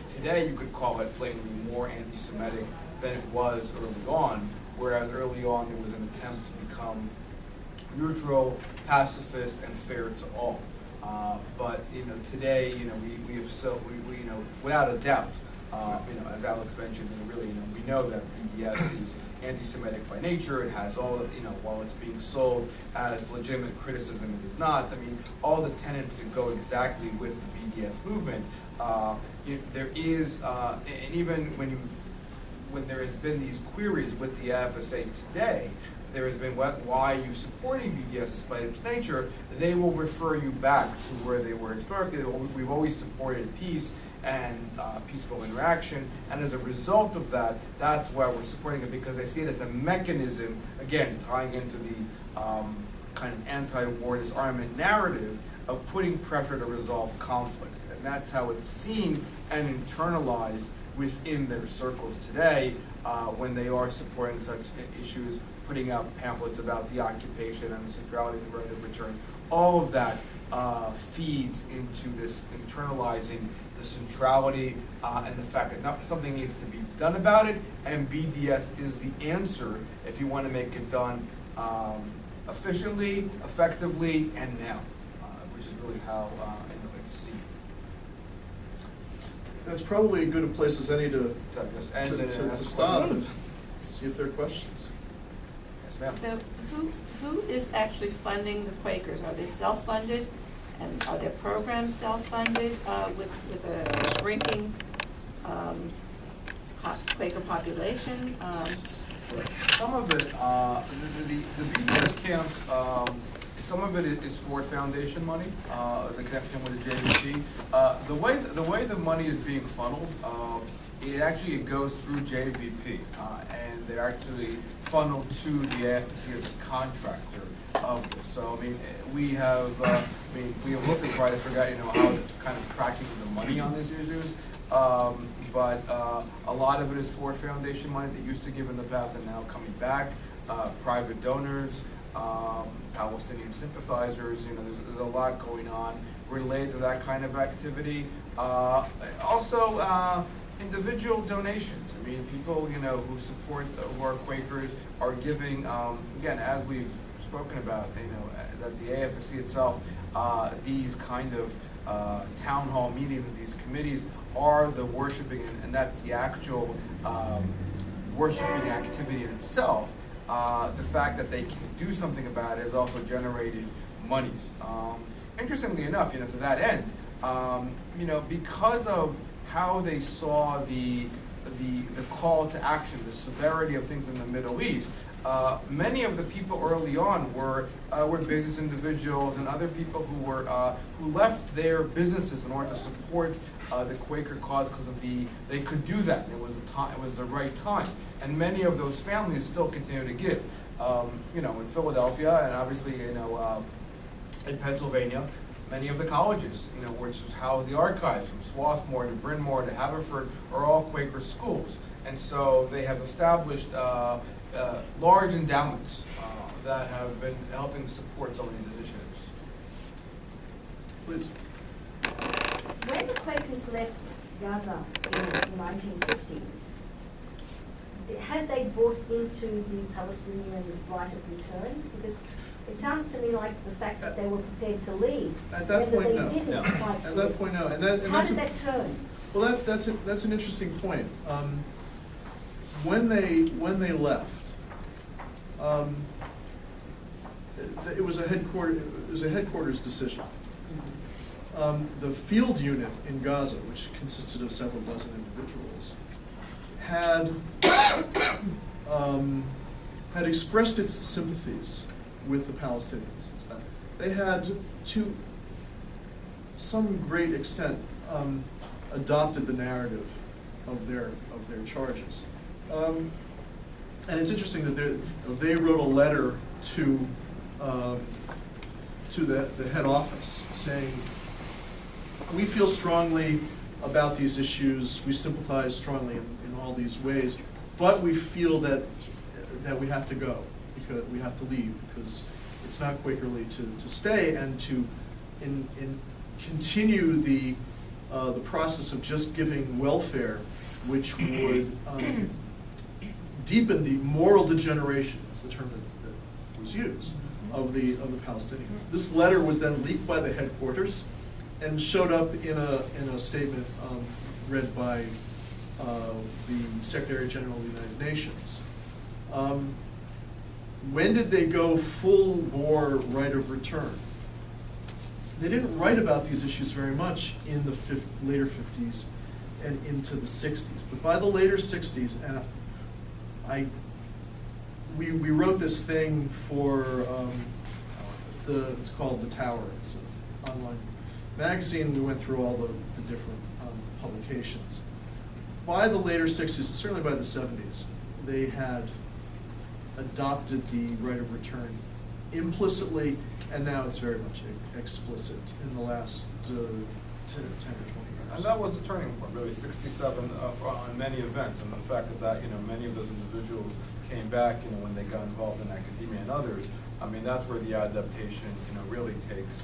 today you could call it plainly more anti-Semitic than it was early on. Whereas early on there was an attempt to become neutral, pacifist, and fair to all. But today we have without a doubt. As Alex mentioned, we know that BDS is anti-Semitic by nature. It has all, while it's being sold as legitimate criticism, it is not. I mean, all the tenets that go exactly with the BDS movement. There is, and even when there has been these queries with the FSA today, there has been why are you supporting BDS despite its nature, they will refer you back to where they were historically. We've always supported peace and peaceful interaction, and as a result of that, that's why we're supporting it, because they see it as a mechanism, again, tying into the kind of anti-war disarmament narrative of putting pressure to resolve conflict. And that's how it's seen and internalized within their circles today when they are supporting such issues, putting out pamphlets about the occupation and the centrality of the right of return. All of that feeds into this internalizing the centrality and the fact that something needs to be done about it, and BDS is the answer if you want to make it done efficiently, effectively, and now, which is really how it's seen.
That's probably as good a place as any to stop and see if there are questions.
Yes, ma'am.
So who is actually funding the Quakers? Are they self-funded? And are their programs self-funded with a shrinking Quaker population?
Some of it, the BDS camps, some of it is Ford Foundation money, the connection with the JVP. The way the money is being funneled, it goes through JVP, and they're actually funneled to the AFC as a contractor of this. So we have looked to try to figure out how kind of tracking the money on these issues. but a lot of it is for foundation money that used to give in the past and now coming back, private donors, Palestinian sympathizers. There's a lot going on related to that kind of activity. Also, individual donations. I mean, people, who support, who are Quakers, are giving, again, as we've spoken about, that the AFSC itself, these kind of town hall meetings and these committees are the worshiping, and that's the actual worshiping activity in itself. The fact that they can do something about it has also generated monies. Interestingly enough, to that end, because of how they saw the call to action, the severity of things in the Middle East, many of the people early on were business individuals and other people who left their businesses in order to support the Quaker cause because they could do that. And it was the right time, and many of those families still continue to give. In Philadelphia and obviously in Pennsylvania, many of the colleges, which house the archives, from Swarthmore to Bryn Mawr to Haverford, are all Quaker schools. And so they have established large endowments that have been helping support some of these initiatives.
Please.
When the Quakers left Gaza in the 1950s, had they bought into the Palestinian right of return? Because it sounds to me like the fact that they were prepared to leave.
At that point, no.
They didn't
No.
quite
At that point, no. And
How did that turn?
Well, that's an interesting point. When they left, it was a headquarters decision. The field unit in Gaza, which consisted of several dozen individuals, had expressed its sympathies with the Palestinians. It's that they had, to some great extent, adopted the narrative of their charges. And it's interesting that they wrote a letter to the head office saying, we feel strongly about these issues, we sympathize strongly in all these ways, but we feel that we have to go, because we have to leave, because it's not Quakerly to stay and to continue the process of just giving welfare, which would deepen the moral degeneration, is the term that was used, of the Palestinians. This letter was then leaked by the headquarters and showed up in a statement read by the Secretary General of the United Nations. When did they go full-bore right of return? They didn't write about these issues very much in the later 50s and into the 60s. But by the later 60s, and we wrote this thing for it's called The Tower. It's an online magazine. We went through all the different publications. By the later 60s, certainly by the 70s, they had adopted the right of return implicitly, and now it's very much explicit in the last 10 or 20 years.
And that was the turning point, really, 67 on many events, and the fact that many of those individuals came back, when they got involved in academia and others. I mean, that's where the adaptation, really takes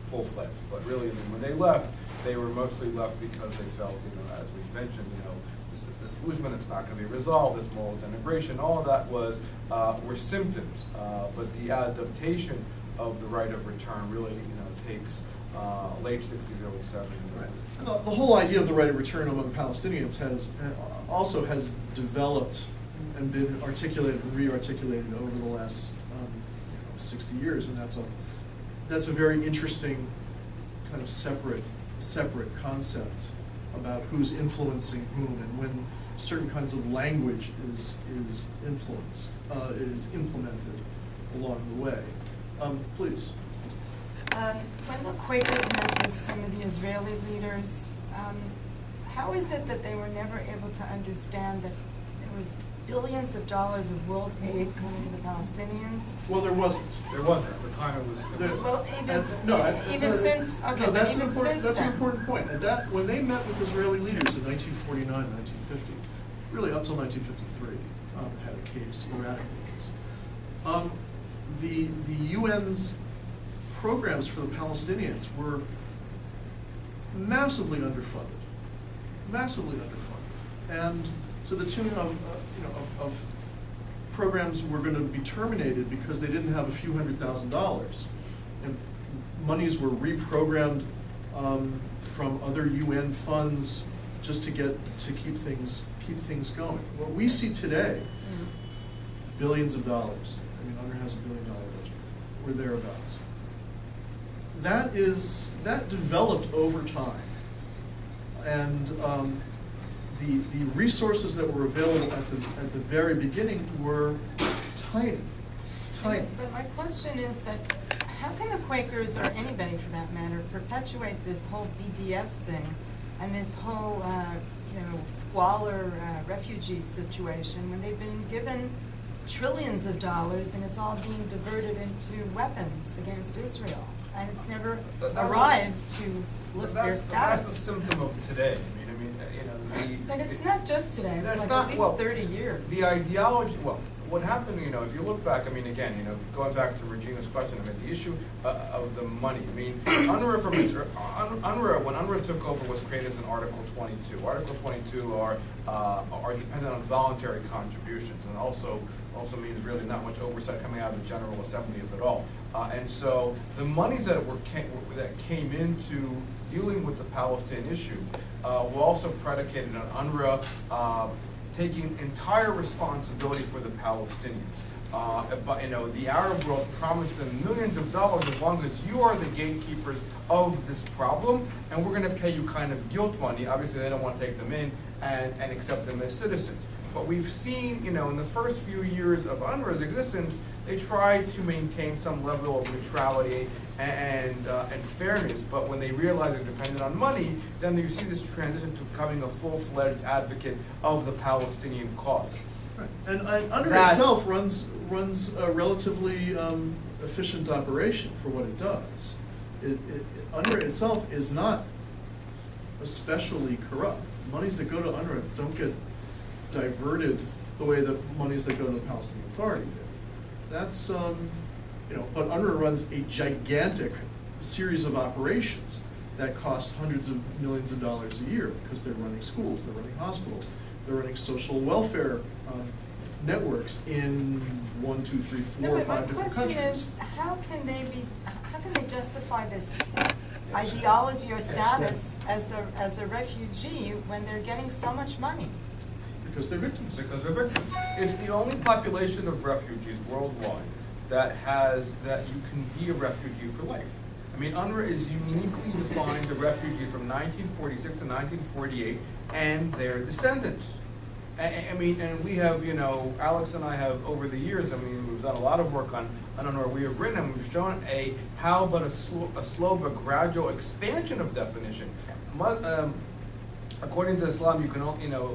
full-fledged. But really, when they left, they were mostly left because they felt, as we mentioned, this disillusionment, it's not going to be resolved, this moral denigration, all of that were symptoms. But the adaptation of the right of return really, takes late 60s, early 70s.
Right. And the whole idea of the right of return among Palestinians has developed and been articulated and re-articulated over the last 60 years, and that's a very interesting kind of separate concept about who's influencing whom and when certain kinds of language is influenced, is implemented along the way. Please.
When the Quakers met with some of the Israeli leaders, how is it that they were never able to understand that there was billions of dollars of world aid coming to the Palestinians?
Well, there wasn't.
There wasn't, at the time it was.
Well, even since, okay,
No,
but
that's an
even
important,
since
that's an
then.
important point. And that, when they met with Israeli leaders in 1949, 1950, really up till 1953, had sporadic meetings. The UN's programs for the Palestinians were massively underfunded, and to the tune of of programs were going to be terminated because they didn't have a few $100,000, and monies were reprogrammed from other UN funds just to keep things going. What we see today, billions of dollars. I mean, UNRWA has $1 billion budget, or thereabouts. That developed over time, and the resources that were available at the very beginning were tiny.
But my question is that, how can the Quakers, or anybody for that matter, perpetuate this whole BDS thing and this whole, squalor refugee situation when they've been given trillions of dollars and it's all being diverted into weapons against Israel, and it's never arrives to lift their status?
That's a symptom of today.
But it's not just today, it's like
not,
at least 30 years.
The ideology, well, what happened, if you look back, again, going back to Regina's question, the issue of the money. UNRWA, when UNRWA took over, was created as an Article 22. Article 22 are dependent on voluntary contributions, and also means really not much oversight coming out of the General Assembly, if at all. And so the monies that came into dealing with the Palestinian issue were also predicated on UNRWA taking entire responsibility for the Palestinians. But the Arab world promised them millions of dollars as long as you are the gatekeepers of this problem, and we're going to pay you kind of guilt money. Obviously, they don't want to take them in and accept them as citizens. But we've seen, in the first few years of UNRWA's existence, they tried to maintain some level of neutrality and fairness. But when they realized they're dependent on money, then you see this transition to becoming a full-fledged advocate of the Palestinian cause.
Right. And UNRWA itself runs a relatively efficient operation for what it does. UNRWA itself is not especially corrupt. Monies that go to UNRWA don't get diverted the way the monies that go to the Palestinian Authority do. That's, but UNRWA runs a gigantic series of operations that cost hundreds of millions of dollars a year because they're running schools, they're running hospitals, they're running social welfare networks in 1, 2, 3, 4, 5 different countries.
My question is, how can they justify this ideology or status as a refugee when they're getting so much money?
Because they're victims.
It's the only population of refugees worldwide that you can be a refugee for life. UNRWA is uniquely defined a refugee from 1946 to 1948 and their descendants. And we have, Alex and I have over the years, we've done a lot of work on UNRWA. We have written and we've shown a slow but gradual expansion of definition. According to Islam, you can,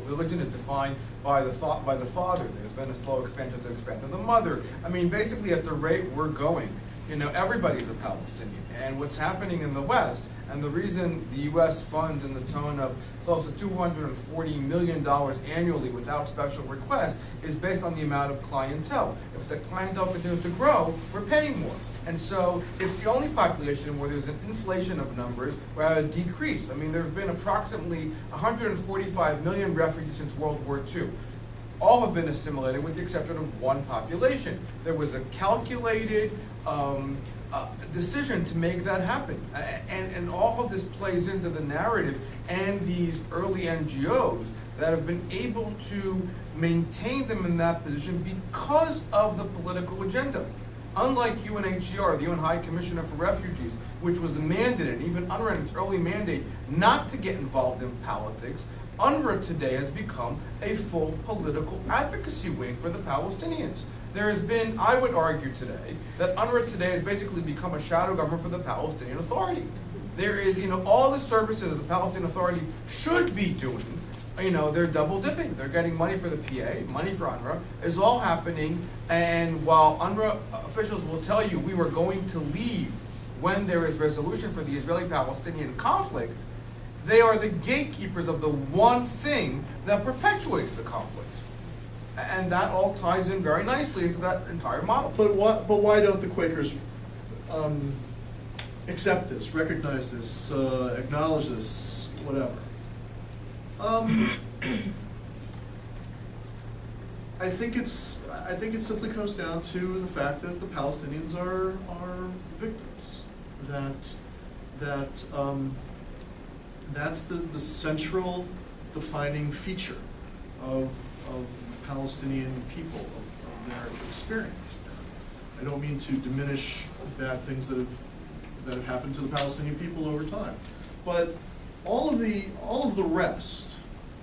religion is defined by the father. There's been a slow expansion to expand to the mother. Basically, at the rate we're going, everybody's a Palestinian. And what's happening in the West, and the reason the U.S. funds in the tone of close to $240 million annually without special request, is based on the amount of clientele. If the clientele continues to grow, we're paying more. And so it's the only population where there's an inflation of numbers, rather than a decrease. There have been approximately 145 million refugees since World War II. All have been assimilated with the exception of one population. There was a calculated decision to make that happen. And all of this plays into the narrative and these early NGOs that have been able to maintain them in that position because of the political agenda. Unlike UNHCR, the UN High Commissioner for Refugees, which was mandated, even UNRWA in its early mandate, not to get involved in politics, UNRWA today has become a full political advocacy wing for the Palestinians. There has been, I would argue today, that UNRWA today has basically become a shadow government for the Palestinian Authority. There is, all the services that the Palestinian Authority should be doing, they're double dipping. They're getting money for the PA, money for UNRWA. It's all happening, and while UNRWA officials will tell you we were going to leave when there is resolution for the Israeli-Palestinian conflict, they are the gatekeepers of the one thing that perpetuates the conflict. And that all ties in very nicely into that entire model.
But why don't the Quakers accept this, recognize this, acknowledge this, whatever? I think it simply comes down to the fact that the Palestinians are victims. That's the central defining feature of Palestinian people, of their experience. I don't mean to diminish bad things that have happened to the Palestinian people over time, but all of the rest,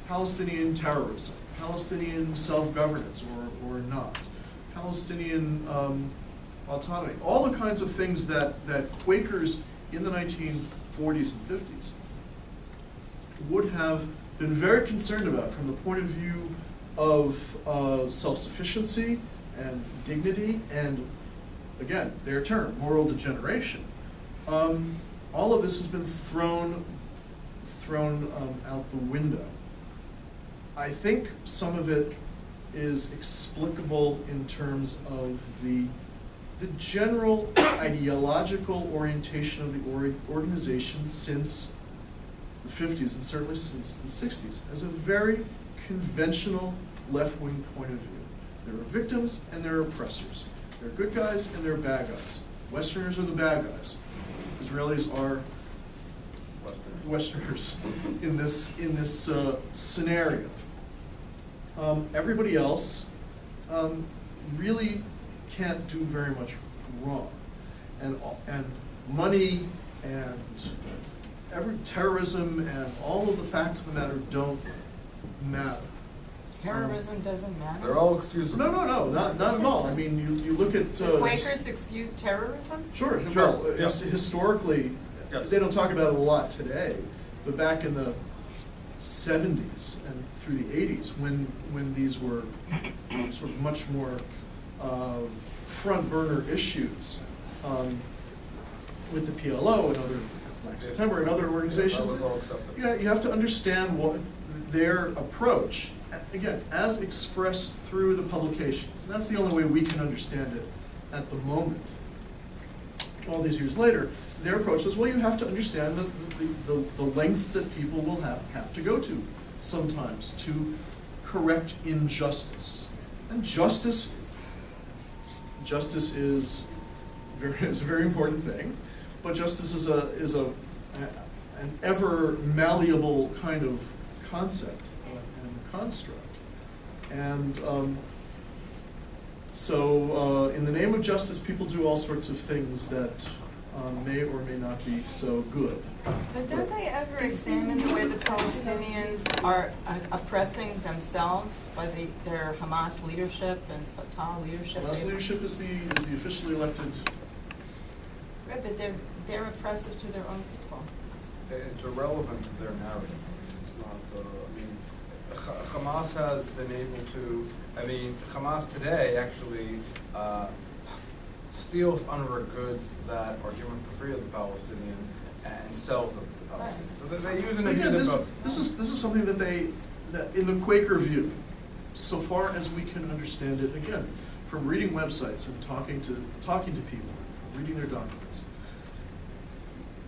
Palestinian terrorism, Palestinian self-governance or not, Palestinian autonomy, all the kinds of things that Quakers in the 1940s and 50s would have been very concerned about from the point of view of self-sufficiency and dignity and, again, their term, moral degeneration. All of this has been thrown out the window. I think some of it is explicable in terms of the general ideological orientation of the organization since the 50s and certainly since the 60s as a very conventional left-wing point of view. There are victims and there are oppressors. There are good guys and there are bad guys. Westerners are the bad guys. Israelis are Westerners in this scenario. Everybody else really can't do very much wrong, and money and terrorism and all of the facts of the matter don't matter.
Terrorism doesn't matter?
They're all excusable.
No, not at all. I mean, you look at
The Quakers excuse terrorism?
Sure.
Sure,
Well,
yeah.
Historically,
Yes.
they don't talk about it a lot today, but back in the 70s and through the 80s, when these were sort of much more front burner issues with the PLO and other Black September and other organizations,
That was all accepted.
you have to understand what their approach, again, as expressed through the publications. And that's the only way we can understand it at the moment. All these years later, their approach is, well, you have to understand the lengths that people will have to go to sometimes to correct injustice. And justice is a very important thing, but justice is an ever malleable kind of concept and construct. And so in the name of justice, people do all sorts of things that may or may not be so good.
But don't they ever examine the way the Palestinians are oppressing themselves by their Hamas leadership and Fatah leadership?
Hamas leadership is the officially elected.
Right, but they're oppressive to their own people.
It's irrelevant to their narrative. It's not, Hamas has been able to, Hamas today actually steals UNRWA goods that are given for free to the Palestinians and sells them to the Palestinians. So they use it
Again,
against
this is something that in the Quaker view, so far as we can understand it, again, from reading websites and talking to people, from reading their documents,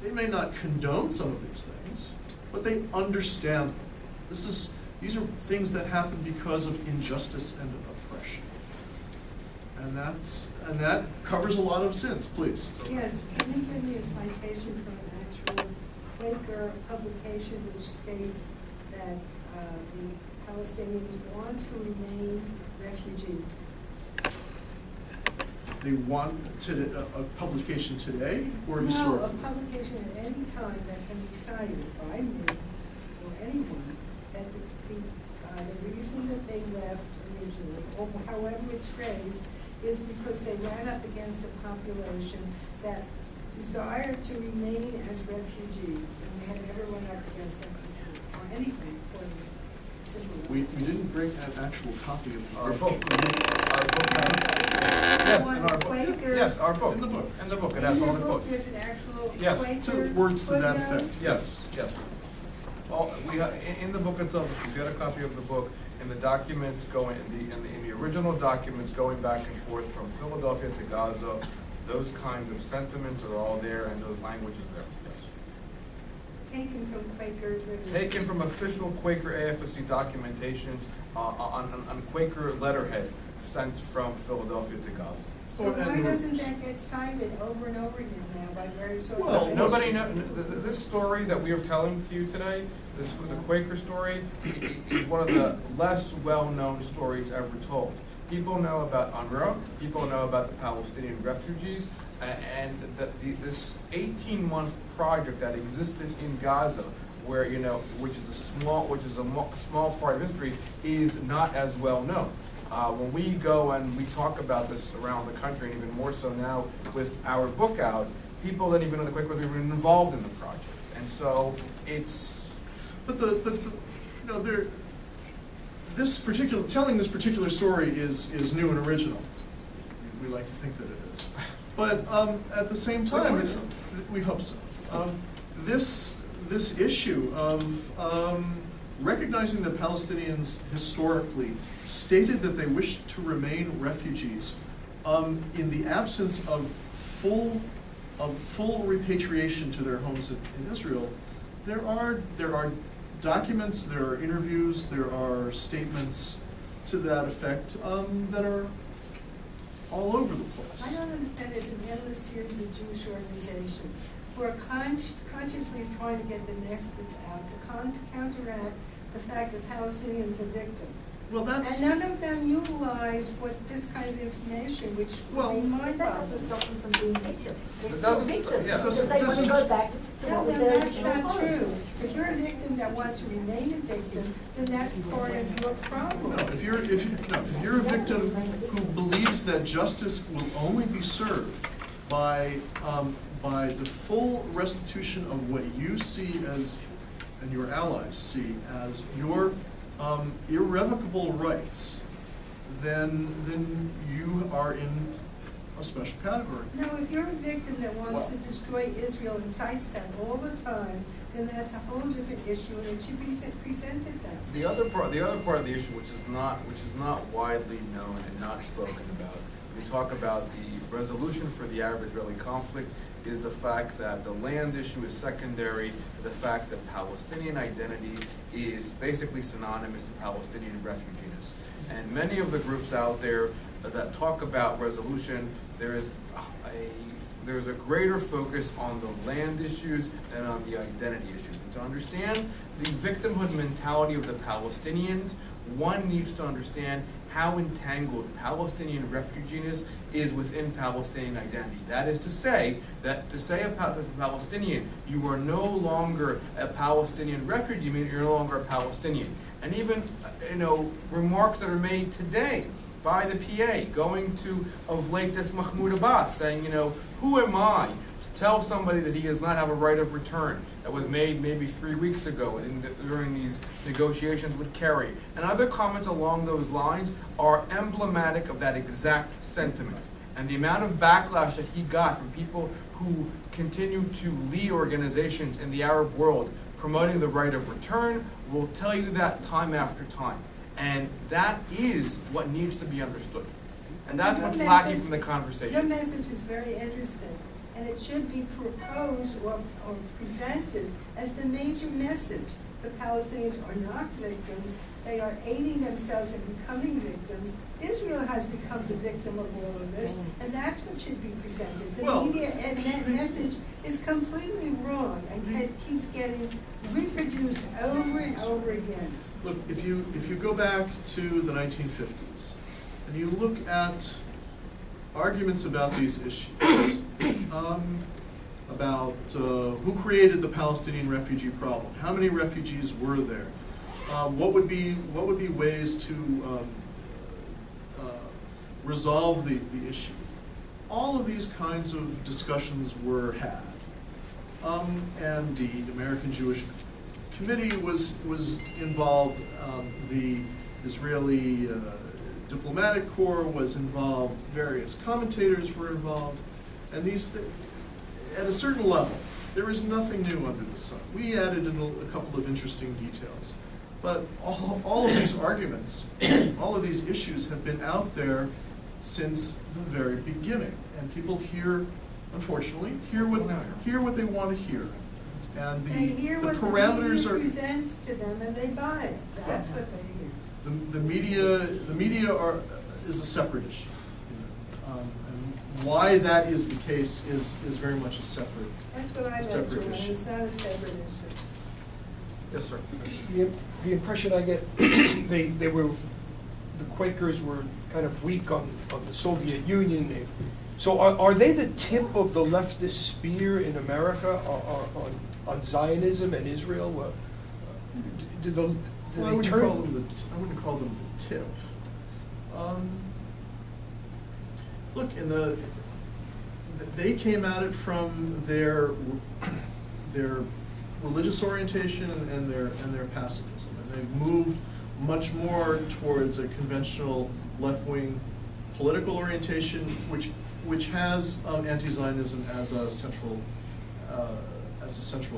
they may not condone some of these things, but they understand them. These are things that happen because of injustice and oppression. And that covers a lot of sins, please.
Yes, can you give me a citation from an actual Quaker publication which states that the Palestinians want to remain refugees?
They want a publication today or
No,
historically?
a publication at any time that can be cited by me or anyone that the reason that they left originally, or however it's phrased, is because they ran up against a population that desired to remain as refugees, and they had never run up against them before, or anything. similar.
We didn't bring an actual copy of
Our
our
book.
book.
Our book has, yes, in our book.
Quaker-
Yes, our book.
In the book.
In the book, it
In
has
your
all the
book,
quotes.
there's an actual
Yes.
Quaker
Words to that
footnote?
effect.
Yes, yes. Well, in the book itself, if you get a copy of the book, in the documents going, in the original documents going back and forth from Philadelphia to Gaza, those kind of sentiments are all there and those languages there, yes.
Taken from Quaker literature.
Taken from official Quaker AFSC documentations on Quaker letterhead sent from Philadelphia to Gaza.
So
Oh,
why
and-
doesn't that get cited over and over again now by various
Well,
organizations?
Nobody this story that we are telling to you today, the Quaker story, is one of the less well-known stories ever told. People know about UNRWA, people know about the Palestinian refugees, and this 18-month project that existed in Gaza, where, which is a small part of history, is not as well known. When we go and we talk about this around the country, and even more so now with our book out, people don't even know the Quakers were even involved in the project. And so it's...
Telling this particular story is new and original. We like to think that it is. But at the same time, we hope so. This issue of recognizing that Palestinians historically stated that they wished to remain refugees in the absence of full repatriation to their homes in Israel, there are documents, there are interviews, there are statements to that effect that are all over the
I
place.
don't understand, there's an endless series of Jewish organizations who are consciously trying to get the message out to counteract the fact that Palestinians are victims.
Well, that's,
And none of them utilize this kind of information, which
Well,
would be
But that doesn't
mind-boggling.
stop them from being victims. They're
It
still
doesn't
victims,
stop- yeah.
because they want to
Doesn't-
go back to
No,
what was
no,
their
that's
original
not
home.
true. If you're a victim that wants to remain a victim, then that's part of your problem.
no, if you're a victim who believes that justice will only be served by the full restitution of what you see as, and your allies see as your irrevocable rights, then you are in a special category.
No, if you're a victim that wants to destroy Israel and cites that all the time, then that's a whole different issue, and it should be presented then.
The other part of the issue, which is not widely known and not spoken about, we talk about the resolution for the Arab-Israeli conflict, is the fact that the land issue is secondary, the fact that Palestinian identity is basically synonymous to Palestinian refugees. And many of the groups out there that talk about resolution, there's a greater focus on the land issues than on the identity issues. And to understand the victimhood mentality of the Palestinians, one needs to understand how entangled Palestinian refugees is within Palestinian identity. That is to say, that to say about the Palestinian, you are no longer a Palestinian refugee, meaning you're no longer a Palestinian. And even, remarks that are made today by the PA, going to of latest Mahmoud Abbas, saying, who am I to tell somebody that he does not have a right of return? That was made maybe 3 weeks ago during these negotiations with Kerry. And other comments along those lines are emblematic of that exact sentiment. And the amount of backlash that he got from people who continue to lead organizations in the Arab world promoting the right of return will tell you that time after time. And that is what needs to be understood. And that's what's lacking from the
Your
conversation.
message is very interesting, and it should be proposed or presented as the major message. The Palestinians are not victims, they are aiding themselves in becoming victims. Israel has become the victim of all of this, and that's what should be presented. The
Well,
media and that message is completely wrong, and it keeps getting reproduced over and over again.
Look, if you go back to the 1950s, and you look at arguments about these issues, about who created the Palestinian refugee problem, how many refugees were there, what would be ways to resolve the issue. All of these kinds of discussions were had, and the American Jewish committee was involved, the Israeli diplomatic corps was involved, various commentators were involved, and at a certain level, there is nothing new under the sun. We added in a couple of interesting details, but all of these arguments, all of these issues have been out there since the very beginning, and people unfortunately, hear what they want to hear. And
They hear
the
what the
parameters
media
are,
presents to them and they buy it. That's what they hear.
the media is a separate issue. And why that is the case is very much a separate.
That's what I
separate
meant, Joanne.
issue.
It's not a separate issue.
Yes, sir.
The impression I get, the Quakers were kind of weak on the Soviet Union. So are they the tip of the leftist spear in America on Zionism and Israel?
Well, I wouldn't call them the tip. Look, they came at it from their religious orientation and their pacifism, and they've moved much more towards a conventional left-wing political orientation, which has anti-Zionism as a central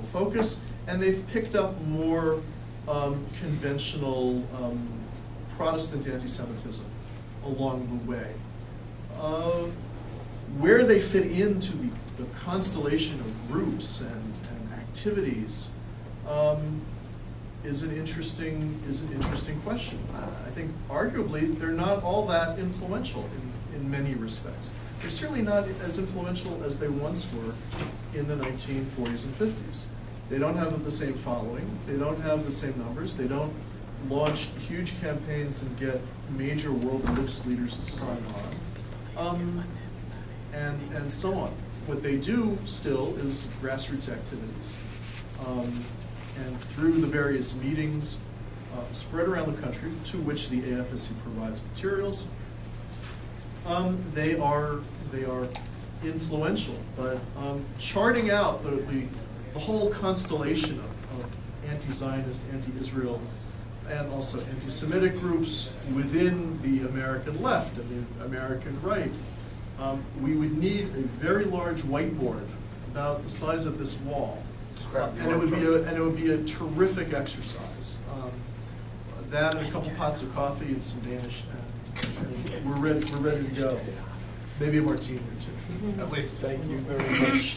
focus, and they've picked up more conventional Protestant anti-Semitism along the way. Where they fit into the constellation of groups and activities is an interesting question. I think arguably they're not all that influential in many respects. They're certainly not as influential as they once were in the 1940s and 50s. They don't have the same following. They don't have the same numbers. They don't launch huge campaigns and get major world religious leaders to sign on, and so on. What they do still is grassroots activities. And through the various meetings spread around the country, to which the AFSC provides materials, they are influential. But charting out the whole constellation of anti-Zionist, anti-Israel, and also anti-Semitic groups within the American left and the American right, we would need a very large whiteboard about the size of this wall. And it would be a terrific exercise. That and a couple pots of coffee and some Danish, and we're ready to go. Maybe a martini or two.
At least, thank you very much.